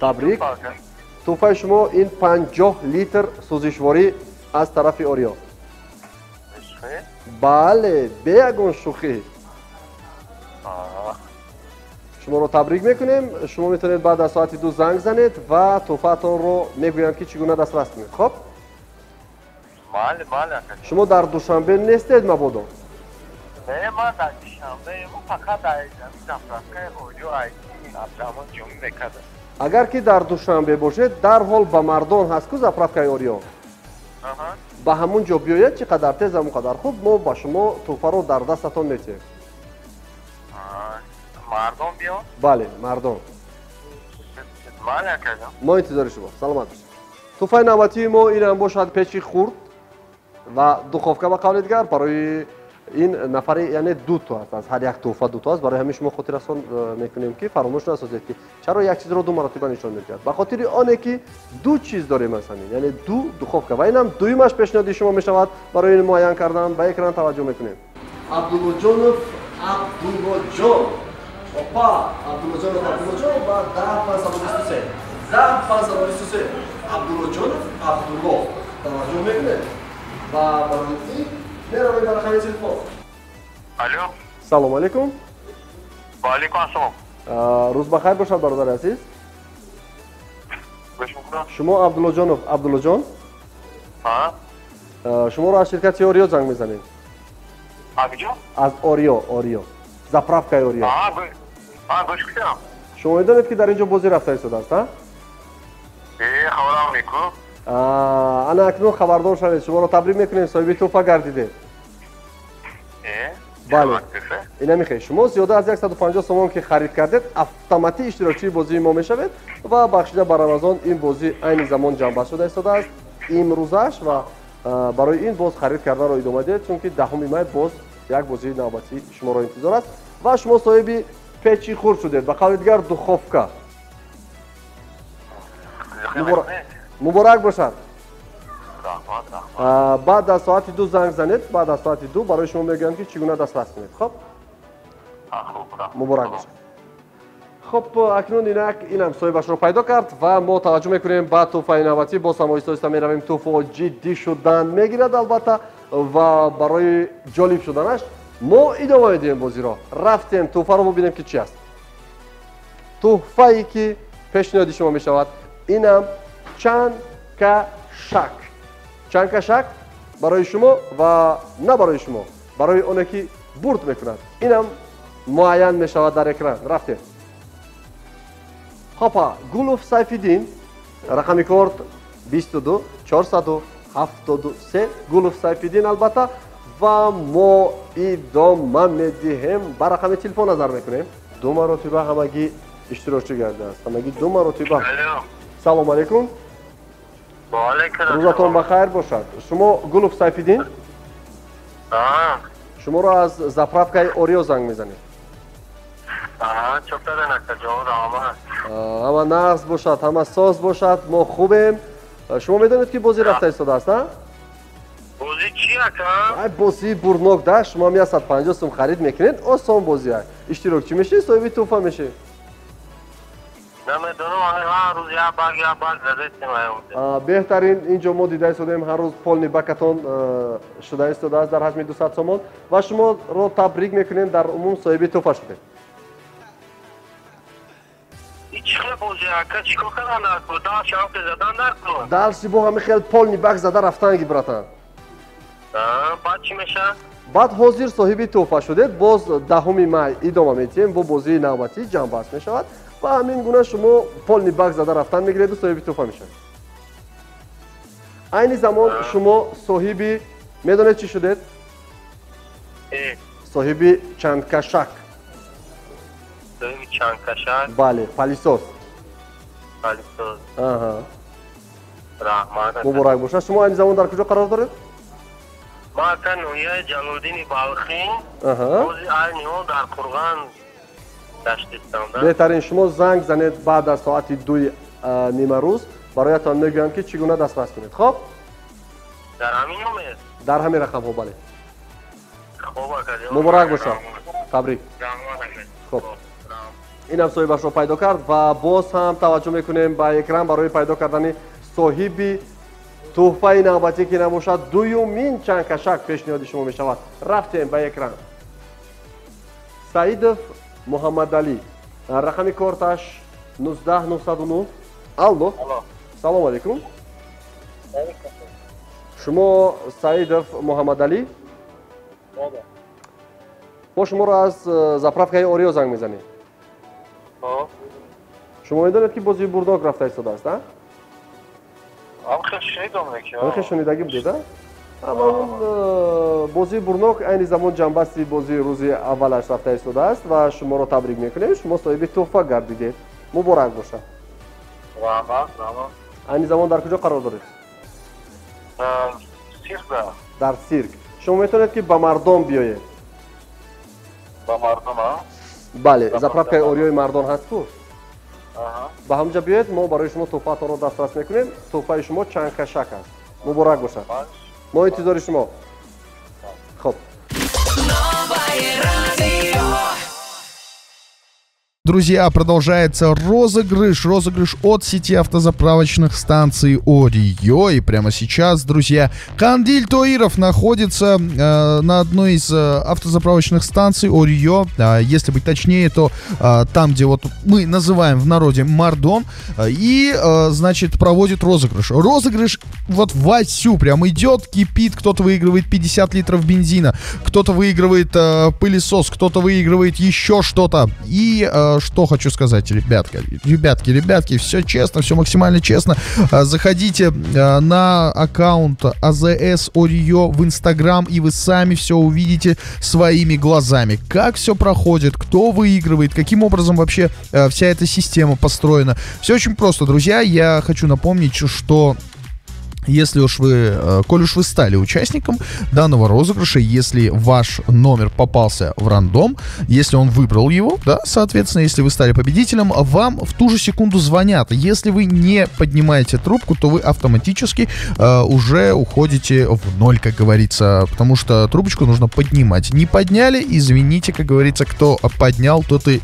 Табрик. тӯҳфаи шумо ин 50 литр сӯзишворӣ аз тарафи Орио. Бале, бе ягон шӯхӣ. шуморо табрик мекунем. Шумо метавонед баъд аз соати 2 занг занед ва тӯҳфаатонро мегӯянд ки чӣ гуна дастрас кунед. Хоб? Бале. шумо дар Душанбе нестед мабодо? Не, ман дар Душанбе, фақат дар заправкаи Орио айти Абдамон ҷомӣ мекардам. агар ки дар Душанбе бошед, дарҳол ба Мардон ҳаст ку заправкаи Орио. ба ҳамун ҷо биёед, чӣ қадар тез ҳамун қадар хуб, мо ба шумо тӯҳфаро дар дастатон метиҳем. Мардон биё? Бале, Мардон. Бале, акаҷон. мо интизори шумо. Саломат бошед. тӯҳфаи навбатии мо инам бошад печи хурд ва духовка ба қавли дигар. Барои ин нафари яъне 2 то аст. Аз ҳар як тӯҳфа 2 то аст. Барои ҳамин шумо хотиррасон мекунем ки фаромӯш насозед ки чаро як чизро 2 маротиба нишон медиҳад. Ба хотири оне ки 2 чиз дорем аз ҳамин, яъне 2 духовка ва инам дуюмаш пешниҳоди шумо мешавад барои ин муайян кардан. Ба экран таваҷҷӯҳ мекунем. Абдуллоҷонов Абдуллоҷон. Опа, Абдуллоҷонов ба 10523. 10523. Абдуллоҷонов Абдулло. Таваҷҷӯҳ мекунед. Ва барои ин меравем ба рақами телефон. Алло. Салом алейкум. Ва алейкум ассалом. Рӯз бахайр бошад бародари азиз. Гӯш мекунам. шумо Абдуллоҷонов Абдуллоҷон? шуморо аз ширкати Орио занг мезанем. Абиҷо? аз Орио. Заправкаи Орио. Гӯш кунам. шумо медонед ки дар ин ҷо бозӣ рафта истодааст, а? Хабарам мекун. ана акнун хабардор шавед. Шуморо табрик мекунем, соҳиби тӯҳфа гардидед. Бале. Ина мехоҳед. Шумо зиёда аз 150 сомон ки харид кардед, автоматӣ иштирокчии бозии мо мешавед ва бахшида ба Рамазон ин бозӣ айни замон ҷамъбаст шуда истодааст. Имрӯзаш ва барои ин боз харид карданро идома диҳед, чунки 10 май боз як бозии навбатӣ шуморо интизор аст ва шумо соҳиби печи хурд шудед. Ба қавли дигар духовка. муборак бошад. баъд аз соати 2 занг занед. Баъд аз соати 2 барои шумо мегӯям ки чӣ гуна дастрас кунед. Хоб? муборак бошад. хуб, акнун инак инам соҳибашро пайдо кард ва мо таваҷҷӯҳ мекунем ба тӯҳфаи навбатӣ. Боз ҳам оҳиста меравем. тӯҳфао ҷиддӣ шудан мегирад албатта ва барои ҷолиб шуданаш мо идома медиҳем бозиро. Рафтем тӯҳфаро бубинем ки чӣ аст. тӯҳфае ки пешниҳоди шумо мешавад инам чанкашак. Чанкашак барои шумо ва на барои шумо, барои оне ки бурд мекунад. Инам муайян мешавад дар экран. Рафтем. Хопа, Гулов Сайфиддин рақами корт 22 473 Гулов Сайфиддин албатта ва мо идома медиҳем ба рақами телефон назар мекунем. ду маротиба ҳамагӣ иштирокчӣ гардааст. ҳамагӣ ду маротиба. Алло. Салому алейкум. Ва алейкум. Рӯзатон бахайр бошад. Шумо Гулов Сайфиддин? шуморо аз заправкаи Орио занг мезанед. Чоп даден ака ҷавод ҳама. ҳама нағз бошад, ҳама соз бошад, мо хубем. шумо медонед ки бозӣ рафта истодааст, а? Бозӣ чӣ ака? ай бозии бурнок да, шумо 150 сум харид мекунед, осон бозӣ ай. Иштирокчӣ мешавед, соҳиби туҳфа мешавед. Намедонам, ҳар рӯз як баг зада истемаем. беҳтарин инҷо мо дида истодем ҳар рӯз полни бакатон шуда истодааст дар ҳаҷми 200 сомон ва шуморо табрик мекунем, дар умум соҳиби туҳфа шудем. Чӣ бозӣ ака? Чӣ кор кардан аку? Дал шамки задан наркун. далши бо ҳами хел полни бак зада рафтанги братан. Баъд чӣ меша? баъд ҳозир соҳиби туҳфа шудед, боз 10 май идома метиҳем бо бозии навбатӣ ҷамъбаст мешавад ва ҳамин гуна шумо полни бак зада рафтан мегиред ва соҳиби туҳфа мешавед. айни замон шумо соҳиби медонед чӣ шудед? соҳиби чандкашак. соҳиби чандкашак? бале, палисос. Палисос. раҳмат. муборак бошад. шумо айни замон дар куҷо қарор доред? ман ака ноҳияи ҷалолиддини балхӣ, бози айни он дар Қурған даштистам. беҳтарин шумо занг занед баъд аз соати 2 нима рӯз бароятон мегӯям ки чӣ гуна дастрас кунед. хоб? дар ҳамин номер? дар ҳамин рақамҳо бале. хоб ака. муборак бошад. табрик. хоб. инам соҳибашро пайдо кард ва боз ҳам таваҷҷӯҳ мекунем ба экран барои пайдо кардани соҳиби туҳфаи навбатӣ ки набошад дуюмин чандкашак пешниҳоди шумо мешавад. рафтем ба экран. Саидов Муҳаммадалӣ, рақами корташ 19909. алло. салому алейкум. шумо Саидов Муҳаммадалӣ? мо шуморо аз заправкаи Орио занг мезанем. шумо медонед ки бозии бурдок рафта истодааст, а? хел шунидагӣ будед, а? ҳамон бозии бурнок айни замон ҷанбасти бозии рӯзи аввалаш рафта истодааст ва шуморо табрик мекунем. шумо соҳиби туҳфа гардидед. муборак бошад. айни замон дар куҷо қарор доред? Сирка. дар сирк. шумо метавонед ки ба мардон биёед? Ба мардон, а? бале, заправкаи Ориои мардон ҳаст ку? ба ҳамҷа биёед, мо барои шумо туҳфаатонро дастрас мекунем. туҳфаи шумо чандкашак аст. муборак бошад. мо интизори шумо. хоб. Друзья, продолжается розыгрыш от сети автозаправочных станций Орио. И прямо сейчас, друзья, Кандиль Тоиров находится на одной из автозаправочных станций Орио. Если быть точнее, то там, где вот мы называем в народе Мардон. И, значит, проводит розыгрыш. Розыгрыш вот вовсю прям идет, кипит. Кто-то выигрывает 50 литров бензина, кто-то выигрывает пылесос, кто-то выигрывает еще что-то. И что хочу сказать, ребятки, все честно, все максимально честно. Заходите на аккаунт АЗС Орио в Инстаграм, и вы сами все увидите своими глазами. Как все проходит, кто выигрывает, каким образом вообще вся эта система построена. Все очень просто, друзья. Я хочу напомнить, что если уж коль уж вы стали участником данного розыгрыша, если ваш номер попался в рандом, если он выбрал его, да, соответственно, если вы стали победителем, вам в ту же секунду звонят. Если вы не поднимаете трубку, то вы автоматически уже уходите в ноль, как говорится, потому что трубочку нужно поднимать. Не подняли, извините, как говорится, кто поднял, тот и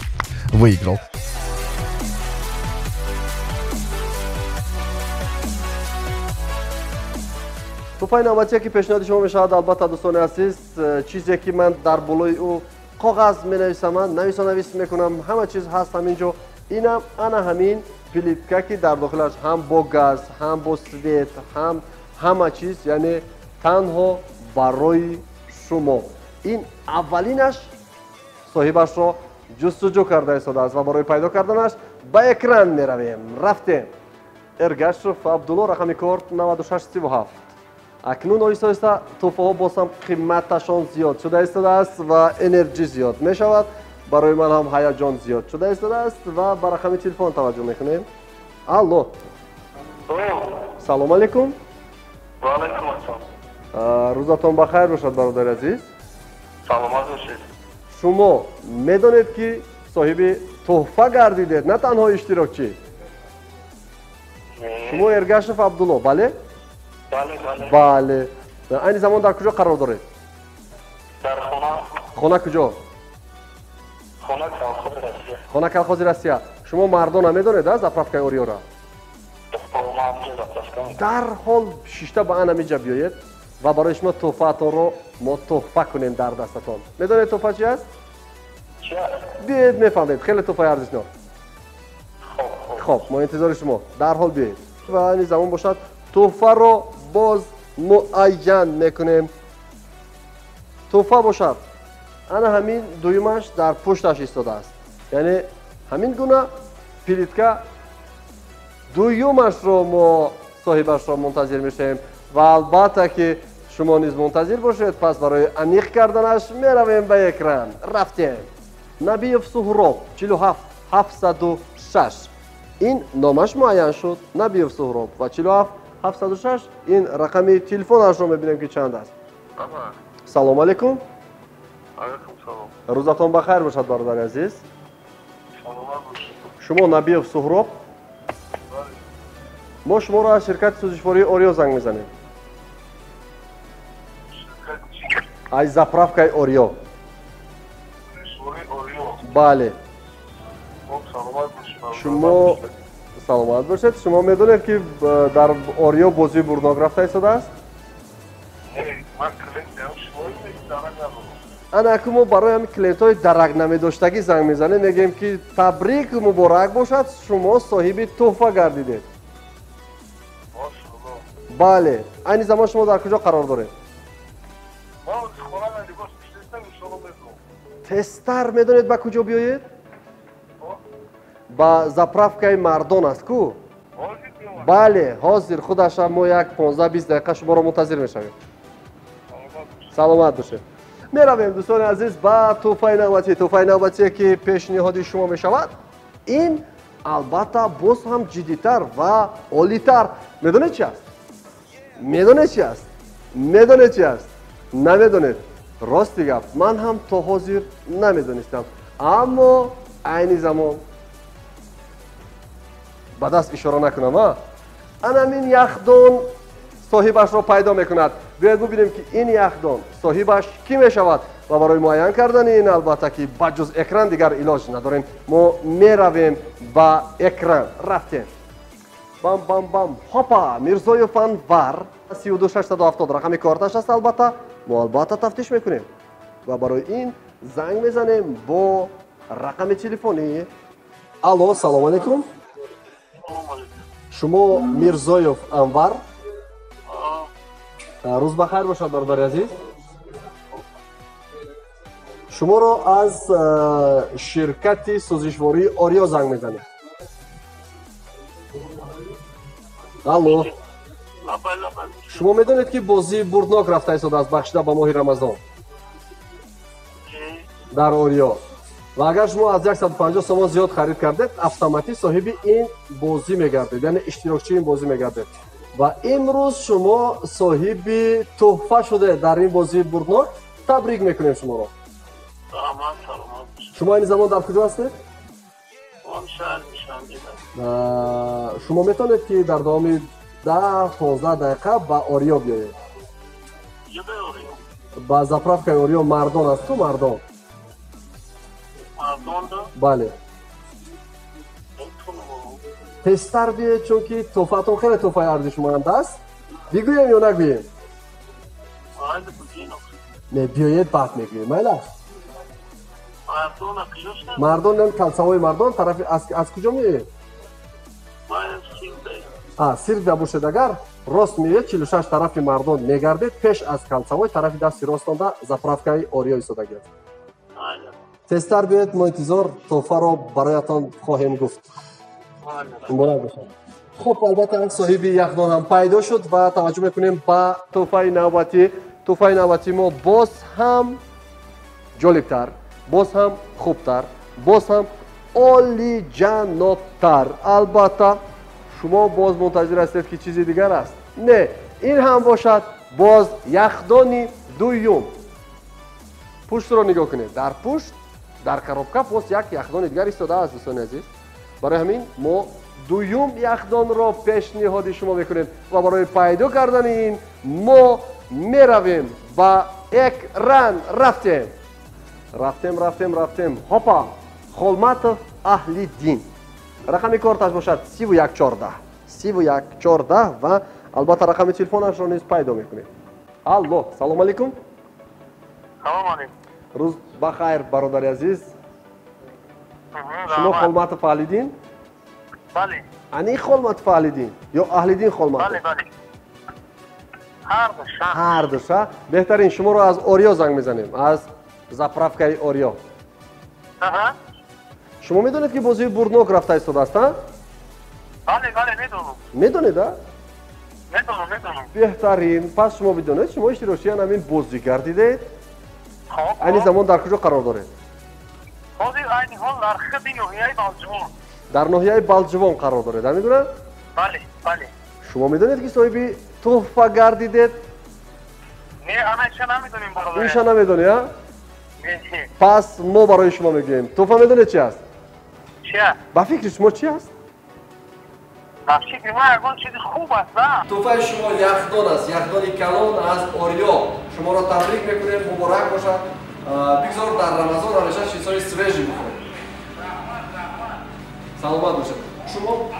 выиграл. туҳфаи навбатие ки пешниҳоди шумо мешавад, албатта дӯстони азиз, чизе ки ман дар болои ӯ коғаз менависам, навис мекунам, ҳама чиз ҳаст ҳаминҷо. инам ана ҳамин плитка ки дар дохилаш ҳам бо газ, ҳам бо свет, ҳам ҳама чиз, яъне танҳо барои шумо. ин аввалинаш соҳибашро ҷустуҷӯ карда истодааст ва барои пайдо карданаш ба экран меравем. рафтем. Эргашев Абдулло, рақами корт 9637. акнун оҳиста оҳиста тӯҳфаҳо боз ҳам қиматашон зиёд шуда истодааст ва энерҷӣ зиёд мешавад. барои ман ҳам ҳаяҷон зиёд шуда истодааст ва ба рақами телефон таваҷҷӯҳ мекунем. алло, салому алайкум. وعلیکم السلام. рӯзатон бахайр бошад бародари азиз. سلامت باشید. шумо медонед ки соҳиби тӯҳфа гардидед, на танҳо иштирокчӣ? шумо Эргашев Абдулло, бале? بله بله. бале. айни замон дар куҷо қарор доред? در خونه. хона куҷо? خونه کالخوز رسیه. хона калхози Россия. шумо мардона медонед заправкаи ориёра? дарҳол шишта ба ана миҷа биёед ва барои шумо тӯҳфаатонро мо тӯҳфа кунем дар дастатон. медонед тӯҳфа чи аст? چی است؟ биёед мефаҳмед, хеле тӯҳфаи арзишнок. хоб, мо интизори шумо. дарҳол биёед. ва айни замон бошад тӯҳфаро боз муайян мекунем. тӯҳфа бошад. ана ҳамин дуюмаш дар пушташ истодааст. яъне ҳамин гуна пилитка дуюмашро мо соҳибашро мунтазир мешавем ва албатта ки шумо низ мунтазир бошед, пас барои аниқ карданаш меравем ба экран. рафтем. набиев Суҳроб 47706. ин номаш муайян шуд. набиев Суҳроб ва 47706 ин рақами телефонашро мебинем ки чанд аст. салому алайкум. علیکم سلام. рӯзатон бахайр бошад бародари азиз. سلامت باشید. шумо Набиев Суҳроб? мо шуморо аз ширкати сӯзишвории Орио занг мезанем. аз заправкаи Орио. бале. سلامت باشید. шумо саломат бошед. шумо медонед ки дар Орио бозии бурнок рафта истодааст? من کلینت شما دارم نبود. ана аку мо барои ҳами клиентҳои дарагнамедоштагӣ занг мезанем, мегӯем ки табрик муборак бошад, шумо соҳиби тӯҳфа гардидед. ماشاءالله. бале. айни замон шумо дар куҷо қарор доред? ما خورم لباس می‌شستم شما می‌گم. тестар медонед ба куҷо биёед? ба заправкаи мардон аст ку? бале, ҳозир худашам мо як 15-20 дақиқа шуморо мунтазир мешавем. саломат бошед. меравем дӯстони азиз ба тӯҳфаи навбатӣ. тӯҳфаи навбатие ки пешниҳоди шумо мешавад, ин албатта боз ҳам ҷиддитар ва олитар. медонед чи аст? медонед чи аст? медонед чи аст? намедонед? рости гап, ман ҳам то ҳозир намедонистам. аммо айни замон ба даст ишора накунам. анамин яхдон соҳибашро пайдо мекунад. биёед бубинем ки ин яхдон соҳибаш кӣ мешавад ва барои муайян кардани ин албатта ки ба ҷуз экран дигар илоҷ надорем. мо меравем ба экран. рафтем. бам бам бам. ҳопа, Мирзоев Анвар 32670 рақами корташ аст. албатта мо албатта тафтиш мекунем ва барои ин занг мезанем бо рақами телефонӣ. алло, салому алайкум. шумо Мирзоев Анвар? рӯз бахайр бошад бародари азиз. шуморо аз ширкати сӯзишвории Орио занг мезанем. алло, шумо медонед ки бозии бурднок рафта истодааст бахшида ба моҳи Рамазон дар Орио. ва агар шумо аз 150 сомон зиёд харид кардед, автоматик соҳиби ин бозӣ мегардед, яъне иштирокчии ин бозӣ мегардед. ва имрӯз шумо соҳиби тӯҳфа шуде дар ин бозии бурднок. табрик мекунем шуморо. سلامت سلامت. шумо айни замон дар куҷо ҳастед? من شهر میشم. шумо метавонед ки дар давоми 10-15 дақиқа ба Орио биёед. یه بیاری. ба заправкаи Орио мардон аст ку? мардон. مردم دا. бале. نمی‌تونم. тестар биёед, чунки тӯҳфаатон хеле тӯҳфаи арзишманд аст. бигӯем ё нагӯем? آید بگیرم. не биёед баъд мегӯем. майла. مردم اکیوش نه. мардон ин калсавои мардон тарафи аз куҷо меоед? من سیب сир дабошед агар рост меоед 46 тарафи мардон мегардед, пеш аз калсавой тарафи дасти ростонда заправкаи Орио истодагӣ аст. тестар биёед, мо интизор тӯҳфаро бароятон хоҳем гуфт. муборак бошад. خب البته صاحب یخدان هم پیدا شد و توجه میکنیم با تحفه نوبتی. تحفه نوبتی ما باز هم جالبتر، باز هم خوبتر، باز هم عالی جنابتر. البته شما باز منتظر هستید که چیزی دیگر است. نه، این هم باشد باز یخدانی دویم. پشت رو نگاه کنید. در پشت در کارابکا باز یک یخدان دیگر ایستاده است دوستان عزیز. برای همین ما دویم یخدان را پیشنهاد شما میکنیم و برای پیدا کردن این ما میرویم و اکران رفتیم هاپا خولماتوف اهلی دین. رقم کارتش باشد 3114 و البته رقم تلفنش را نیز پیدا میکنید. الو، سلام علیکم. سلام علیکم. روز بخیر برادر عزیز. شما خولماتوف اهلی دین؟ بله. انی خولماتوف اهلی دین یا اهلی دین خولماتوف؟ بله. هر دوشا. بهترین شما رو از اوریا زنگ میزنیم، از زاправкаи اوریا. شما میدونید که بازی بورنوک رفته ایستاده است؟ بله میدونم. میدونید؟ میدونم. بهترین. پس شما بدونید شما اشتراکی همین بازیگر دیدید؟ خب. این زمان در کجا قرار دارید؟ بازی این حال در خط ناحیه بالجوان. در ناحیه بالجوان قرار دارید. میدونید؟ بله. شما میدونید که صاحبی تحفه گردیدید؟ نه، انا نمیدونیم برادر. اینشا نمیدونی ها؟ نه. پس ما برای شما میگیم. تحفه میدونید چی است؟ چیه؟ با فکر شما چی است؟ فکر ما اون چیز خوب است. تحفه شما یخدان است، یخدان کلان از اوریا. شما را تبریک میکنیم، مبارک باشد. بگذار در رمضان همیشه چیزهای سوژی بخورید. سلامت باشید. شما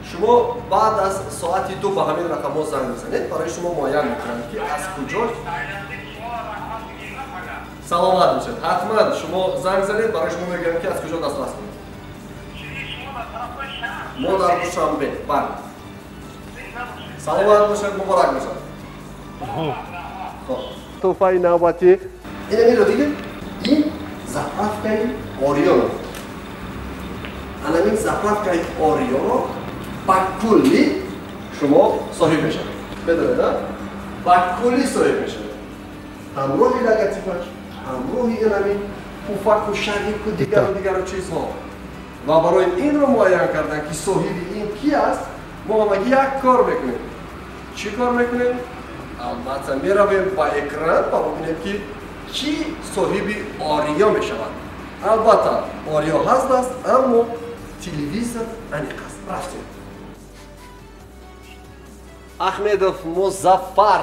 شما بعد از ساعت 2 به همین رقم ها زنگ میزنید، برای شما معین میکنند که از کجا سلامت باشید. حتما شما زنگ زنید، برای شما میگم که از کجا دسترس کنید. ما در دوشنبه. بله. سلامت باشید، مبارک باشد. تحفه نوبتی. این رو دیدید؟ این زاправкаи اوریا. این زاправкаи اوریا رو با کلی شما صاحب میشید. بدونید با کلی صاحب میشید. همراه لگاتیفش، همراه این پوفک و شریک و دیگر چیزها. و برای این رو معین کردن که صاحب این کی است، ما هم یک کار میکنیم. چی کار میکنیم؟ البته میرویم با اکران و ببینیم که کی صاحب آریا میشود. البته آریا هست اما تلویزیون انیق است. رفتیم. احمدوف مظفر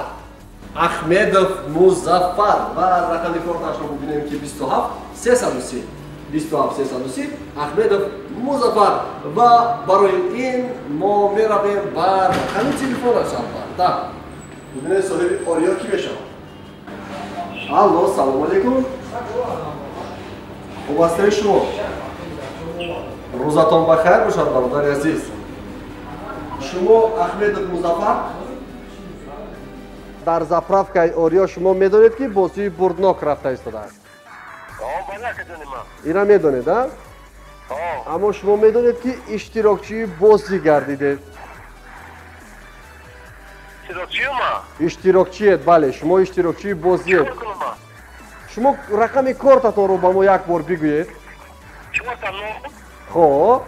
و رقم کارتش رو ببینیم که 27 احمدوف مظفر و برای این ما میرویم بر رقم تلفنش. البته ببینید صاحب آریا کی میشود. الو، سلام علیکم. خوب هستید شما؟ روزتان بخیر باشد برادر عزیز. شما احمدوف مظفر در زاправкаи اوریا شما میدونید که بازی بورنوک رفته ایستاده است. اینا میدونید ها؟ اما شما میدونید که اشتراکچی بازی گردیده. اشتراکچی؟ بله، شما اشتراکچی بازی. شما رقم کارتتون رو با ما یک بار بگویید. خب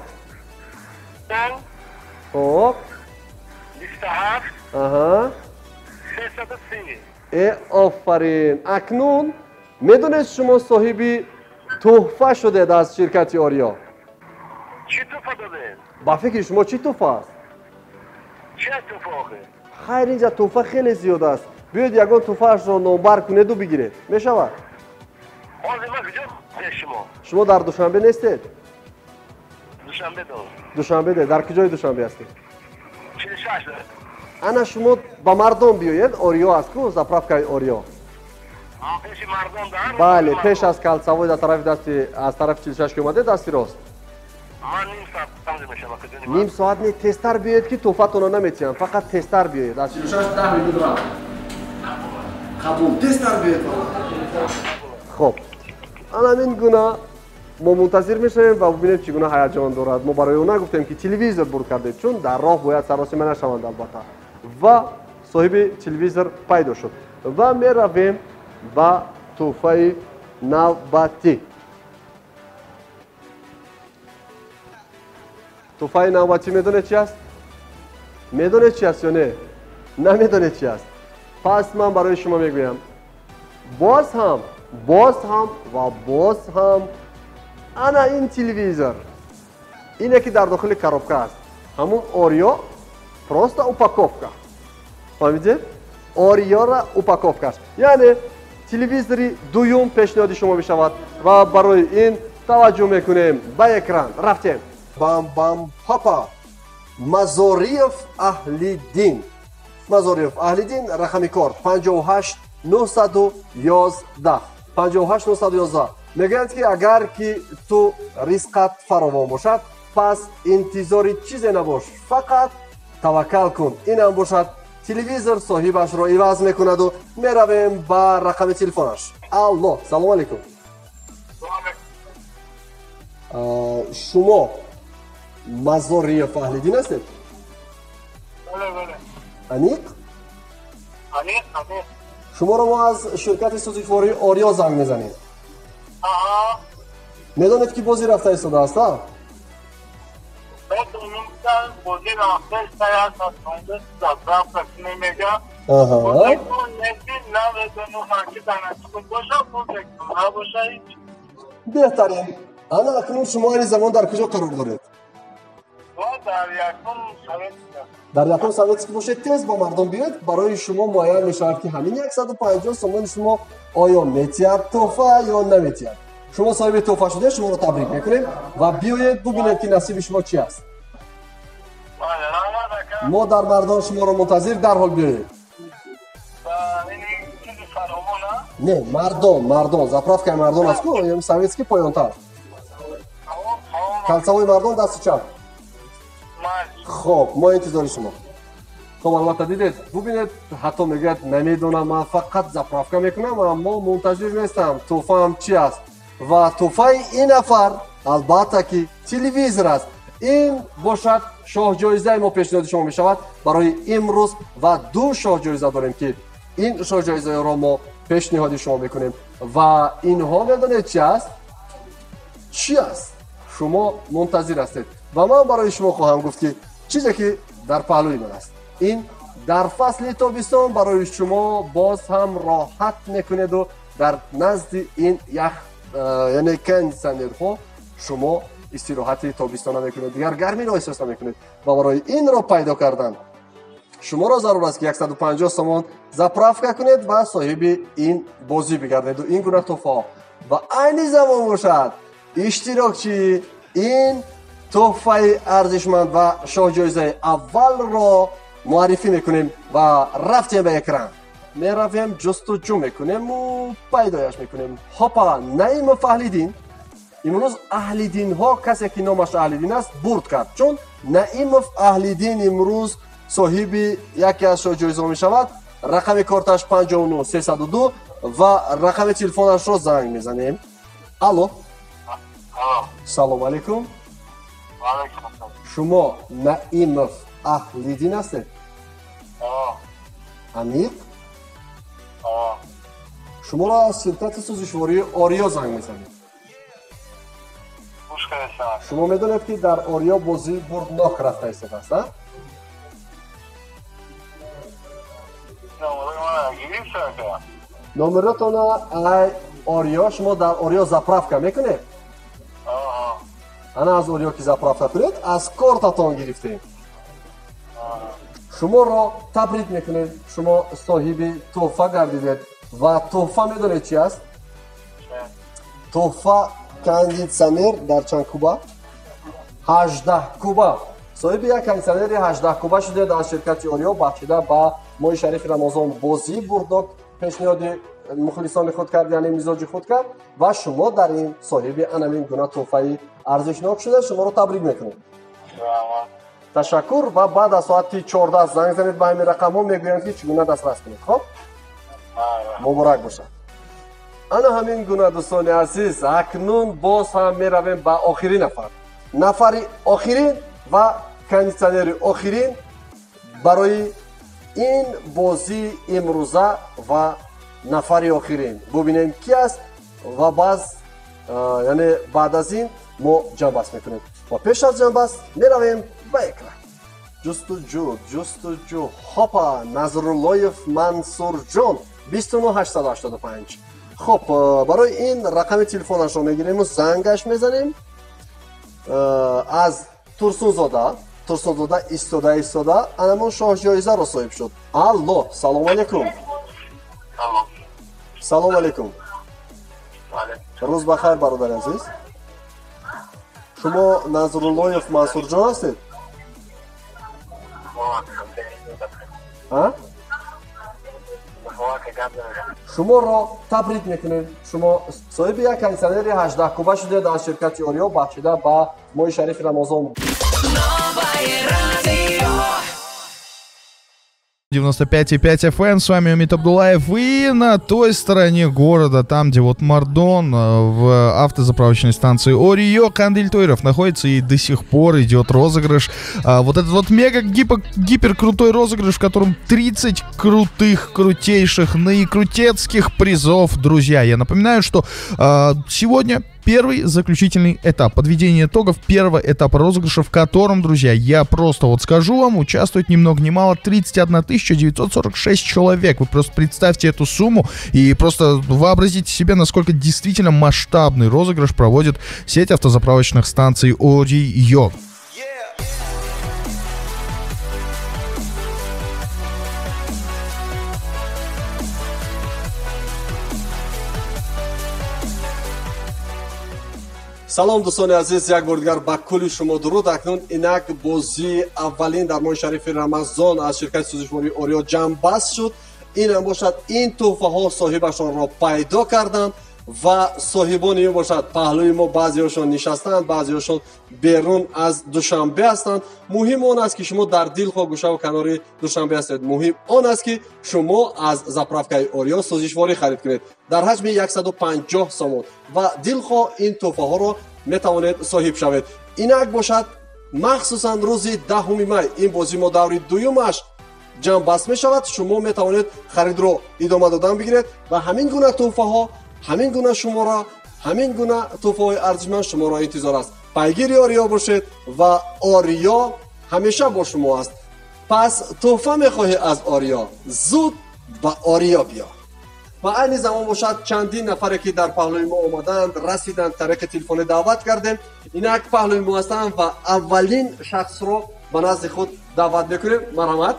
27 آفرین. اکنون میدونید شما صاحبی تحفه شده از شرکت آریا. چی تحفه داده؟ با فکر شما چی تحفه است؟ چه تحفه آخه؟ خیر، اینجا تحفه خیلی زیاد است. بیاید یکان تحفهش را نمبر کنید و بگیرید. میشود؟ شما در دوشنبه نیستید؟ دوشنبه ده. در کجای دوشنبه هستید؟ 46. انا شما با مردم بیایید. آریا است کو زاправкаи اوریا. پیش مردم دارم. بله، پیش از کلسوای در طرف دستی از طرف 46 که اومده دستی راست. من نیم ساعت تمام میشم. نیم ساعت نه، تستر بیایید که تحفتون رو نمیتونن، فقط تستر بیایید. از 46 10 میلیون رفت. قبول. تستر بیایید. خب. همین گونه мо мунтазир мешавем ва бубинем чӣ гуна ҳаяҷон дорад. Мо барои он нагуфтем ки телевизор бурд кардед, чун дар роҳ бояд саросима нашаванд албатта. Ва соҳиби телевизор пайдо шуд. Ва меравем ба тӯҳфаи навбатӣ. тӯҳфаи навбатӣ медонед чӣ аст? медонед чӣ аст ё не? намедонед чӣ аст? пас ман барои шумо мегӯям. боз ҳам ва боз ҳам ана ин телевизор. ине ки дар дохили коробка аст. ҳамун ориё просто упаковка. фаҳмидед? ориёра упаковкаш. яъне телевизори дуюм пешниҳоди шумо мешавад ва барои ин таваҷҷӯҳ мекунем ба экран. рафтем. бам папа Мазориев Аҳлиддин. Мазориев Аҳлиддин, рақами корт 58 911. 58 911. мегӯянд ки агар ки ту ризқат фаровон бошад, пас интизори чизе набош, фақат таваккал кун. инам бошад. телевизор соҳибашро иваз мекунаду меравем ба рақами телефонаш. алло, салом алейкум. шумо Мазориев Аҳлиддин ҳастед? аниқ? шуморо мо аз ширкати сӯзишвории ориё занг мезанем. медонед ки бозӣ рафта истода аст? беҳтарин. ана акнун шумо айни замон дар куҷо қарор доред? дар якум советский бошед, тез ба мардум биёед. барои шумо муайян мешавад ки ҳамин 150 сомони шумо оё метиҳад тӯҳфа ё наметиҳад. шумо соҳиби тӯҳфа шудед, шуморо табрик мекунем ва биёед бубинед ки насиби шумо чӣ аст. мо дар мардон шуморо мунтазир, дарҳол биёед. не, мардон заправкаи мардон аст ку, ям советский поёнтар. калсавои мардон дасти чап. хоб, мо интизори шумо. хоб, албатта дидед, бубинед, ҳатто мегӯяд намедонам, ман фақат заправка мекунам, аммо мунтазир нестам тӯҳфаам чӣ аст. ва тӯҳфаи ин нафар албатта ки телевизор аст. ин бошад шоҳҷоизаи мо пешниҳоди шумо мешавад барои имрӯз ва 2 шоҳҷоиза дорем ки ин шоҳҷоизаро мо пешниҳоди шумо мекунем. ва инҳо медонед чӣ аст? чӣ аст? шумо мунтазир ҳастед ва ман барои шумо хоҳам гуфт ки чизе ки дар паҳлӯи ман аст. ин дар фасли тобистон барои шумо боз ҳам роҳат мекунеду дар назди ин ях яъне кондитсионерҳо шумо истироҳати тобистона мекунед, дигар гармиро эҳсос намекунед. ва барои инро пайдо кардан шуморо зарур аст ки 150 сомон заправка кунед ва соҳиби ин бозӣ бигардеду ин гуна тӯҳфаҳо. ва айни замон бошад иштирокчӣ ин тӯҳфаи арзишманд ва шоҳҷоизаи аввалро муаррифӣ мекунем ва рафтем ба экран. меравем ҷустуҷӯ мекунему пайдояш мекунем. ҳопа, Наимов Аҳлиддин. имрӯз Аҳлиддинҳо касе ки номаш Аҳлиддин аст бурд кард, чун Наимов Аҳлиддин имрӯз соҳиби яке аз шоҳҷоизаҳо мешавад. рақами корташ 59 302 ва рақами телефонашро занг мезанем. алло, салом алейкум. шумо Наимов Аҳлиддин ҳастед? аниқ? шуморо аз ширкати сӯзишвории ориё занг мезанем. шумо медонед ки дар ориё бозӣ бурднок рафта истодааст? номеротона ай ориё, шумо дар ориё заправка мекунед? ана аз ориё ки заправка кунед, аз кортатон гирифтем. шуморо табрик мекунем, шумо соҳиби тӯҳфа гардидед ва тӯҳфа медонед чӣ аст? тӯҳфа кондитсионер дар чанд куба? 18 куба. соҳиби як кондитсионери 18 куба шудед аз ширкати ориё бахшида ба моҳи шарифи рамазон бозӣ бурдок пешниҳоди мухлисони худ кард, яъне мизоҷи худ кард ва шумо дар ин соҳиби анамин гуна тӯҳфаи арзишнок шудед. шуморо табрик мекунем. ташаккур ва баъд аз соати 14 занг занед ба ҳамин рақамҳо, мегӯям ки чӣ гуна дастрас кунед. хоб, муборак бошад. ана ҳамин гуна дӯстони азиз, акнун боз ҳам меравем ба охирин нафар. Нафари охирин ва кондитсионери охирин барои ин бозии имрӯза ва нафари охирин. Бубинем ки аст ва баъз яъне баъд аз ин мо ҷамъбаст мекунем. Ва пеш аз ҷамъбаст меравем ба экран. ҷустуҷӯ ҳопа Назруллоев Мансурҷон 29885. хоб, барои ин рақами телефонашро мегирему, зангаш мезанем. Аз Турсунзода истода анамон шоҳҷоизаро соҳиб шуд. Алло, салому алайкум. Салому алайкум. Рӯз бахайр бародари азиз. Шумо Назруллоев Мансурҷон ҳастед? шуморо табрик мекунем. Шумо соҳиби як кондитсионери 18 куба шудед аз ширкати Орио, бахшида ба моҳи шарифи Рамазон. 95,5 FM, с вами Умит Абдулаев. И на той стороне города, там, где вот Мардон, в автозаправочной станции Орио, Кандиль Тойров находится, и до сих пор идет розыгрыш. Вот этот вот мега-гипер крутой розыгрыш, в котором 30 крутейших, наикрутецких призов, друзья. Я напоминаю, что сегодня первый заключительный этап, подведение итогов первого этапа розыгрыша, в котором, друзья, я просто вот скажу вам, участвует ни много ни мало 31 946 человек. Вы просто представьте эту сумму и просто вообразите себе, насколько действительно масштабный розыгрыш проводит сеть автозаправочных станций Орио. салом дӯстони азиз, як бор дигар ба кулли шумо дуруд. Акнун инак бозии аввалин дар моҳи шарифи Рамазон аз ширкати сӯзишвории Орио ҷамъбаст шуд. ин ҳам бошад, ин тӯҳфаҳо соҳибашонро пайдо карданд ва соҳибони ин бошад, паҳлӯи мо баъзеҳошон нишастанд, баъзеҳошон берун аз Душанбе ҳастанд. муҳим он аст ки шумо дар дилхо гӯшаву канори Душанбе ҳастед. муҳим он аст ки шумо аз заправкаи Орио сӯзишворӣ харид кунед дар ҳаҷми 150 сомон ва дилхо ин тӯҳфаҳоро метавонед соҳиб шавед. инак бошад, махсусан рӯзи 10 май ин бозӣ мо даври дуюмаш ҷамъбаст мешавад. шумо метавонед харидро идома додан бигиред ва ҳамин гуна тӯҳфаҳо, ҳамин гуна шумора, ҳамин гуна тӯҳфаҳои арзишманд шуморо интизор аст. пайгири Орио бошед ва Орио ҳамеша бо шумо аст. пас тӯҳфа мехоҳӣ аз Орио, зуд ба Орио биё. ва айни замон бошад, чандин нафаре ки дар паҳлӯи мо омаданд, расиданд, тариқи телефонӣ даъват кардем. инак паҳлӯи мо ҳастанд ва аввалин шахсро ба назди худ даъват мекунем. марҳамат.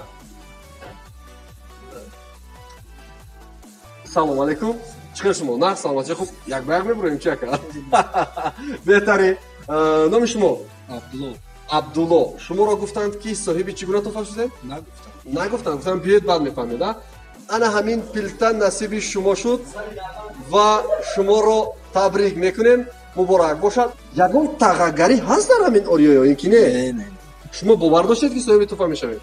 салому алайкум. чӣ шумо? На, саломати хуб. як ба як мебурем чи ака? беҳтарин. номи шумо? Абдулло. шуморо гуфтанд ки соҳиби чӣ гуна тӯҳфа шудед? нагуфтанд. гуфтанд биёед баъд мефаҳмед. ана ҳамин пилта насиби шумо шуд ва шуморо табрик мекунем. муборак бошад. ягон тағагарӣ ҳаст дар ҳамин Орио ё ин ки не? шумо бовар доштед ки соҳиби тӯҳфа мешавед?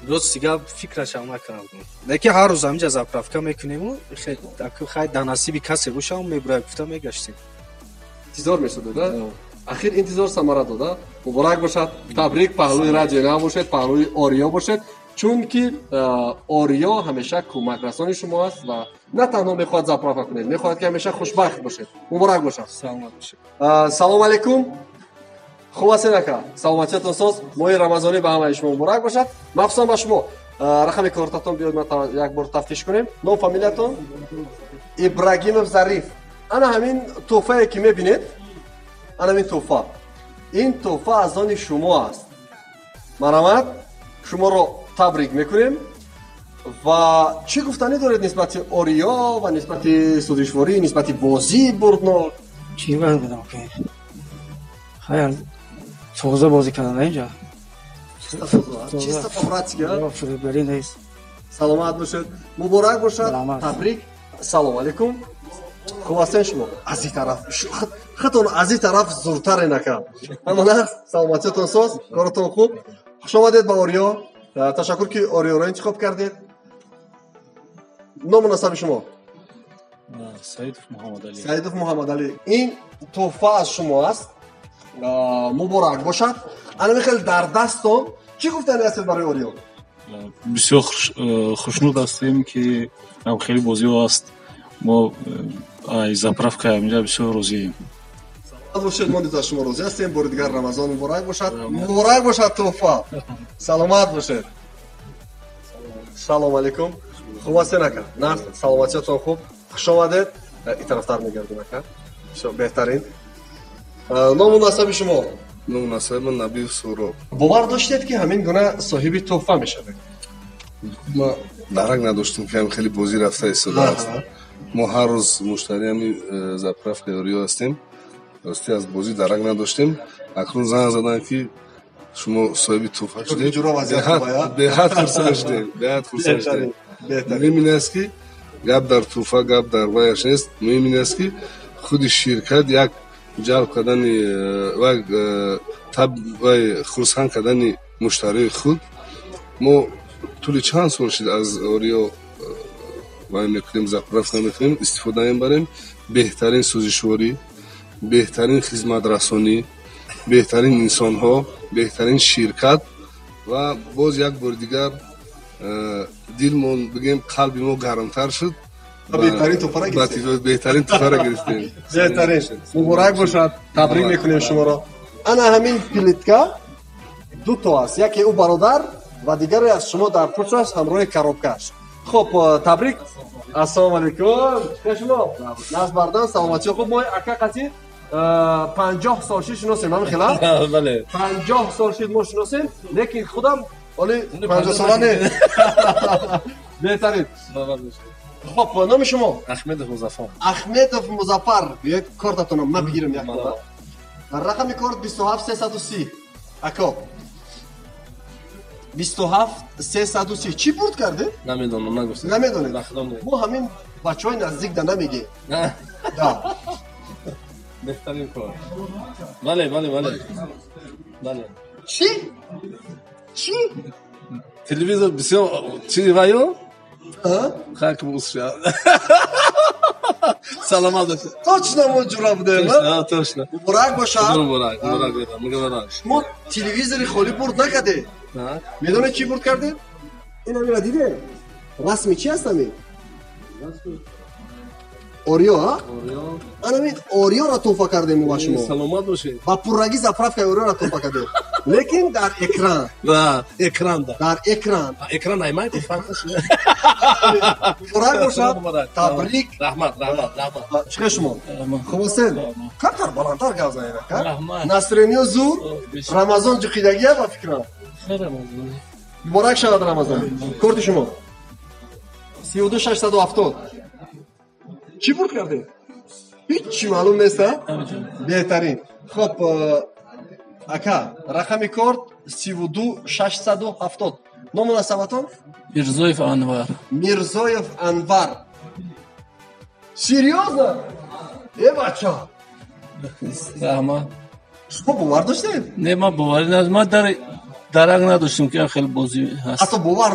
роз сега фикрашам накардам. Леки ҳар рӯз ҳаминҷа заправка мекунему, хай дар насиби касе бошам мебурад, гуфта мегаштем. интизор месуде, да? ахир интизор самара дода. муборак бошад. табрик паҳлӯи радио на бошед, паҳлӯи Орио бошед, чунки Орио ҳамеша кӯмакрасони шумо аст ва на танҳо мехоҳад заправка кунед, мехоҳад ки ҳамеша хушбахт бошед. муборак бошад. Саломат бошед. салому алайкум. хуб ҳастед ака? саломатиятон соз. моҳи рамазонӣ ба ҳамаи шумо муборак бошад. махсусан ба шумо. рақами кортатон биёд ма як бор тафтиш кунем. ном фамилиятон? Ибрагимов Зариф. ана ҳамин тӯҳфае ки мебинед, ана ҳамин тӯҳфа. ин тӯҳфа аз они шумо аст. марҳамат. шуморо табрик мекунем. ва чӣ гуфтанӣ доред нисбати Орио ва нисбати сӯзишворӣ, нисбати бозии бурднок? чӣ гуфтам ки хаял соза бозӣ кардам инҷа. чиста по-братски. футболӣ нест. саломат бошед. муборак бошад. табрик. салому алайкум. хуб ҳастен шумо? аз ин тараф хатон аз ин тараф зуртарен ака. ҳамон аст. саломатиятон соз. коротон хуб. хуш омадед ба Орио. ташаккур ки Ориоро интихоб кардед. ному насаби шумо? سعیدов محمد علی سعیدов محمد علی این تحفه از شما است مبارک باشد انا میخوام در دستم چی گفتنی هست برای اوریو بسیار خوشنود هستیم که هم خیلی بازی است ما از заправка اینجا بسیار راضییم باشید ما دیگر شما راضی هستیم بار دیگر رمضان مبارک باشد تحفه سلامت باشید سلام علیکم خوب هستین اکا نه سلامتیتون خوب خوش آمدید این طرفتر میگردیم اکا بهترین نام و نسب شما نام نسب من نبی سورو باور داشتید که همین گونه صاحب تحفه میشوید ما درک نداشتیم که هم خیلی بازی رفته ایستاده است ما هر روز مشتری همین заправка اوریو هستیم راستی از بازی درک نداشتیم اکنون زنگ زدن که شما صاحب تحفه شدید به حد خرسان شدید مهم این است که گپ در تحفه گپ در وایش نیست مهم این است که خود شرکت یک جلب کردن و خرسان کردن مشتری خود ما طول چند سال شد از اوریو وای میکنیم заправка میکنیم استفاده میبریم بهترین سوزشواری بهترین خدمت رسانی بهترین انسان ها بهترین شرکت و باز یک بار دیگر دلمون بگیم قلب ما گرمتر شد بهترین توفره گرفتیم بهترین توفره گرفتیم بهترین مبارک باشد تبریک میکنیم شما را انا همین پلیتکا دو تا است یکی او برادر و دیگری از شما در پشت است همراه کروبکاش خب تبریک السلام علیکم شما ناز بردان سلامتی خوب ما اکا قتی 50 سال شناسیم همین خلاف بله 50 سال ما شناسیم لیکن خودم ولی 50 ساله نه بهترین خب نام شما احمد مظفر احمد مظفر یک کارتتون من بگیرم یک کارت رقم کارت 27330 اکا 27330 چی برد کرده؟ نمیدونم نگفتم نمیدونید ما همین بچهای نزدیک ده نمیگه نه بهترین کار بله چی؟ تلویزیون بسیار چی وایو خاک موسیا سلامت باشه точно ما جورا بودیم точно مبارک باشه مبارک ما تلویزیون خالی برد نکرده میدونه چی برد کرده اینا میرا دیده رسمی چی هست همین اوریو ها انا می اوریو را توفه کردیم با شما سلامت باشه با پررگی заправка اوریو را توفه کردیم لیکن در اکران در اکران نایمای توفه مبارک باشه تبریک رحمت چه شما خوب هستین کار بالاتر گازایید نصرانی زور رمضان جقیدگیه با فکران مبارک شود رمضان کارت شما 32670 چی برد کرده؟ هیچی معلوم نیست بهترین خب اکا رقم کارت 32670 نام و نسبتون؟ میرزایف انور سریوزه؟ ای بچه رحمت شما باور داشتید؟ نه ما باوری نداشتیم ما درک نداشتیم که خیلی بازی هست حتی باور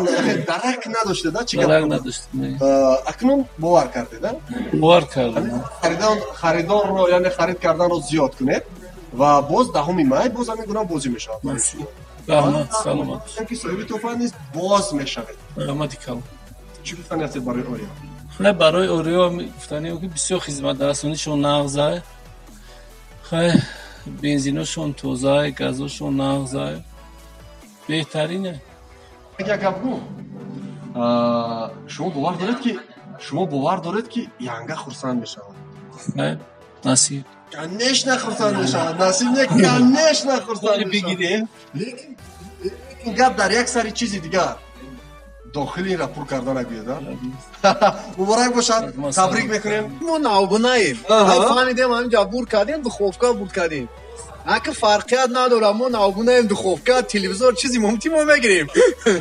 درک نداشتید نه؟ درک نداشتیم اکنون باور کردید باور کردم خریدار رو یعنی خرید کردن رو زیاد کنید و باز دهمی مای باز همین گونه بازی میشه رحمت سلامت که صاحب توفه نیست باز میشود رحمتی کم چی گفتنی هستید برای اوریو؟ خیلی برای اوریو گفتنی که بسیار خدمت رسانیشون نغزه خیلی بنزینشون توزه گازشون نغزه بهترینه اگر گفتم شما باور دارید که ینگه خرسند میشود نه نصیب کنش نخرسند میشود نصیب نه کنش نخرسند میشود لیکن گپ در یک سری چیزی دیگر داخلی را پر کردن نگوید مبارک باشد تبریک میکنیم ما ناگوناییم فهمیدیم همینجا بور کردیم دخوفکا بود کردیم اگه فرقیت نداره ما ناگوناییم دخوفکا تلویزیون چیزی ممتی ما میگیریم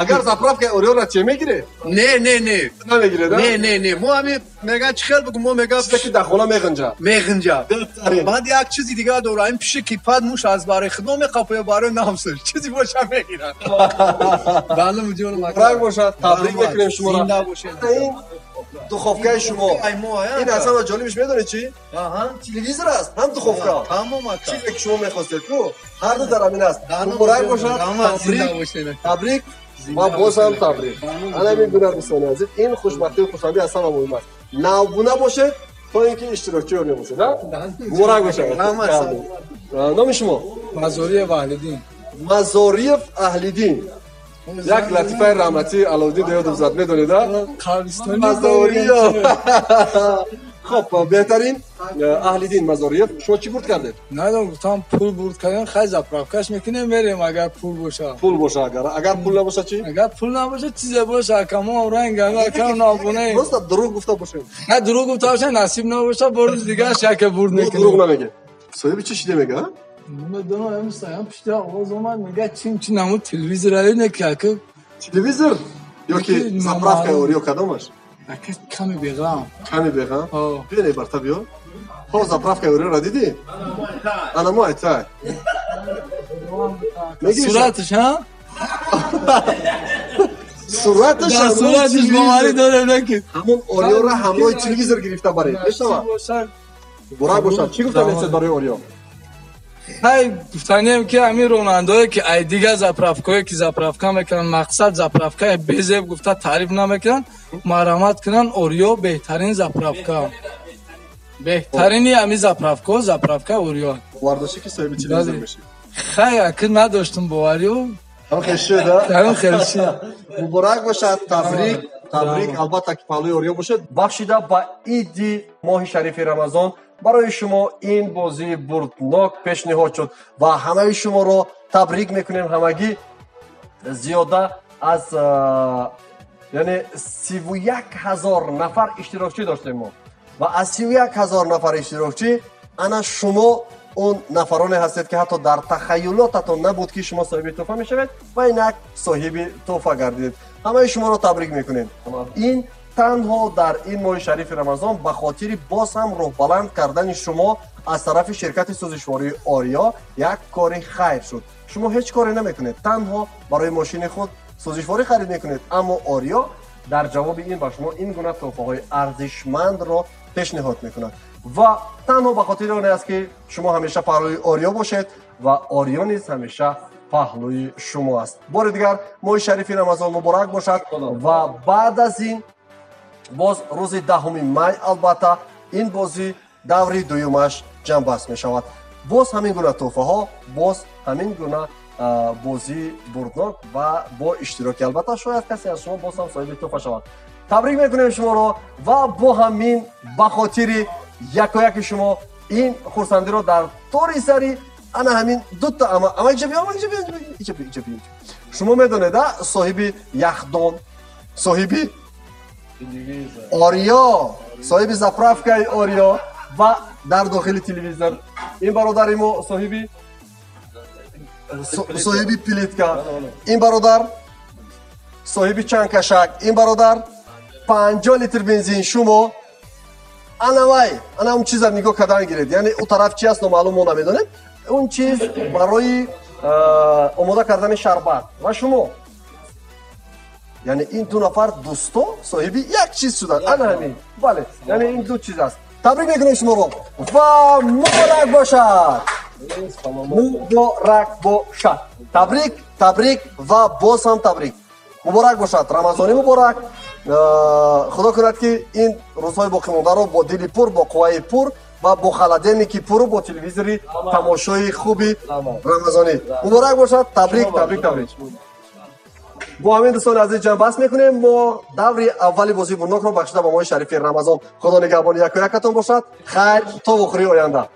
اگر заправка اوریو را چه میگیره نه نمیگیره نه ما همین میگه چخیر بگو ما میگه که داخلا میغنجا بعد یک چیزی دیگه داره این پیش کیپاد موش از برای خدمت میقاپه برای نامسش چیزی باشه میگیرن بله مجون مبارک باشد تبریک میکنیم شما را زنده باشید این دخوفگاه شما این اصلا جالبش میدونی چی؟ تلویزیون است هم دخوفگاه تمام چیزی که شما میخواستید رو هر دو در همین است مبارک باشد تبریک و باز هم تبریک انا میگم دوستان عزیز این خوشبختی و خوشحالی اصلا مهم است نابونه باشه تا اینکه اشتراکی اون باشه نه مبارک باشه نام شما مزاریف اهلیدین مزاریف اهلیدین یک لطیفه رحمتی علاودین دیادم زد میدونید قبرستانی مزاریف خب بهترین اهلیدین مزاریف شما چی برد کردید نه گفتم پول برد کردن خیلی زپرافکش میکنه میریم اگر پول باشه اگر پول نباشه چی اگر پول نباشه چیزی باشه کما رنگ کم نابونه راست دروغ گفته باشه نه دروغ گفته باشه نصیب نباشه برد دیگه شک برد میکنه دروغ نمیگه صاحب چی شده میگه نمیدونم امسایه‌ام پیش آواز اومد میگه چی نمو تلویزیون رای نکه تلویزیون یا که زپرافکا اوریو کدامش کمی بیغم بیانی برتا بیا ها زپرافکا اوریو را دیدی انا ما ایتای صورتش ها صورتش باوری داره نکه همون اوریو را همراه تلویزیون گرفته برای بشنوا برای باشد چی گفتن این برای اوریو های گفتنیم که همین رونندایی که ای دیگه زپرافکایی که زپرافکا میکنن مقصد زپرافکای بیزب گفته تعریف نمیکنن مرامت کنن اوریو بهترین زپرافکا بهترینی همین زپرافکا اوریو وارداشی که صاحب تلویزیون میشی خیلی اکید نداشتم باوریو هم خیلی شده هم خیلی شده مبارک باشد تبریک البته که پهلوی اوریو باشد بخشیده با عید ماه شریف رمضان برای شما این بازی بردناک پیشنهاد شد و همه شما رو تبریک میکنیم همگی زیاده از یعنی 31,000 نفر اشتراکچی داشتیم ما و از 31,000 نفر اشتراکچی انا شما اون نفرانی هستید که حتی در تخیلاتتون نبود که شما صاحب تحفه میشوید و اینک صاحب تحفه گردید همه شما رو تبریک میکنیم این تنها در این ماه شریف رمضان به خاطر باز هم روح بلند کردن شما از طرف شرکت سوزشواری آریا یک کاری خیر شد شما هیچ کاری نمیکنید تنها برای ماشین خود سوزشواری خرید میکنید اما آریا در جواب این به شما این گونه تحفه های ارزشمند را پیشنهاد میکند و تنها به خاطر آن است که شما همیشه پهلوی آریا باشید و آریا نیز همیشه پهلوی شما است بار دیگر ماه شریف رمضان مبارک باشد و بعد از این باز روز 10 می البته این بازی دوری دویمش جمع بست می شود باز همین گونه تحفه ها باز همین گونه بازی بردناک و با اشتراکی البته شاید کسی از شما باز هم صاحب تحفه شود تبریک میکنیم شما رو و با همین به خاطر یک شما این خورسندی رو در طوری سری انا همین دو تا اما اینجا بیا شما میدونید صاحب یخدان صاحب آریا صاحب زپرافکای آریا و در داخل تلویزیون این برادر ما صاحب پلیتکا این برادر صاحب چنکشک این برادر 50 لیتر بنزین شما انا اون چیز نگاه کردن گیرید یعنی اون طرف چی است معلوم ما نمیدونیم اون چیز برای آماده کردن شربت و شما یعنی این دو نفر دوستا صاحبی یک چیز شدن انا همین بله یعنی این دو چیز است تبریک میکنیم شما رو و مبارک باشد تبریک و باز هم تبریک مبارک باشد رمضانی مبارک خدا کند که این روزهای باقی مانده رو با دلی پر با قوای پر و با خلدینی که پر با تلویزیونی تماشای خوبی رمضانی مبارک باشد تبریک با همین دوستان عزیز جمع بحث میکنیم ما دوری اولی بازی بردناک رو بخشیده با ماه شریف رمضان خدا نگهبان یک و یکتون باشد خیر تا بخوری آینده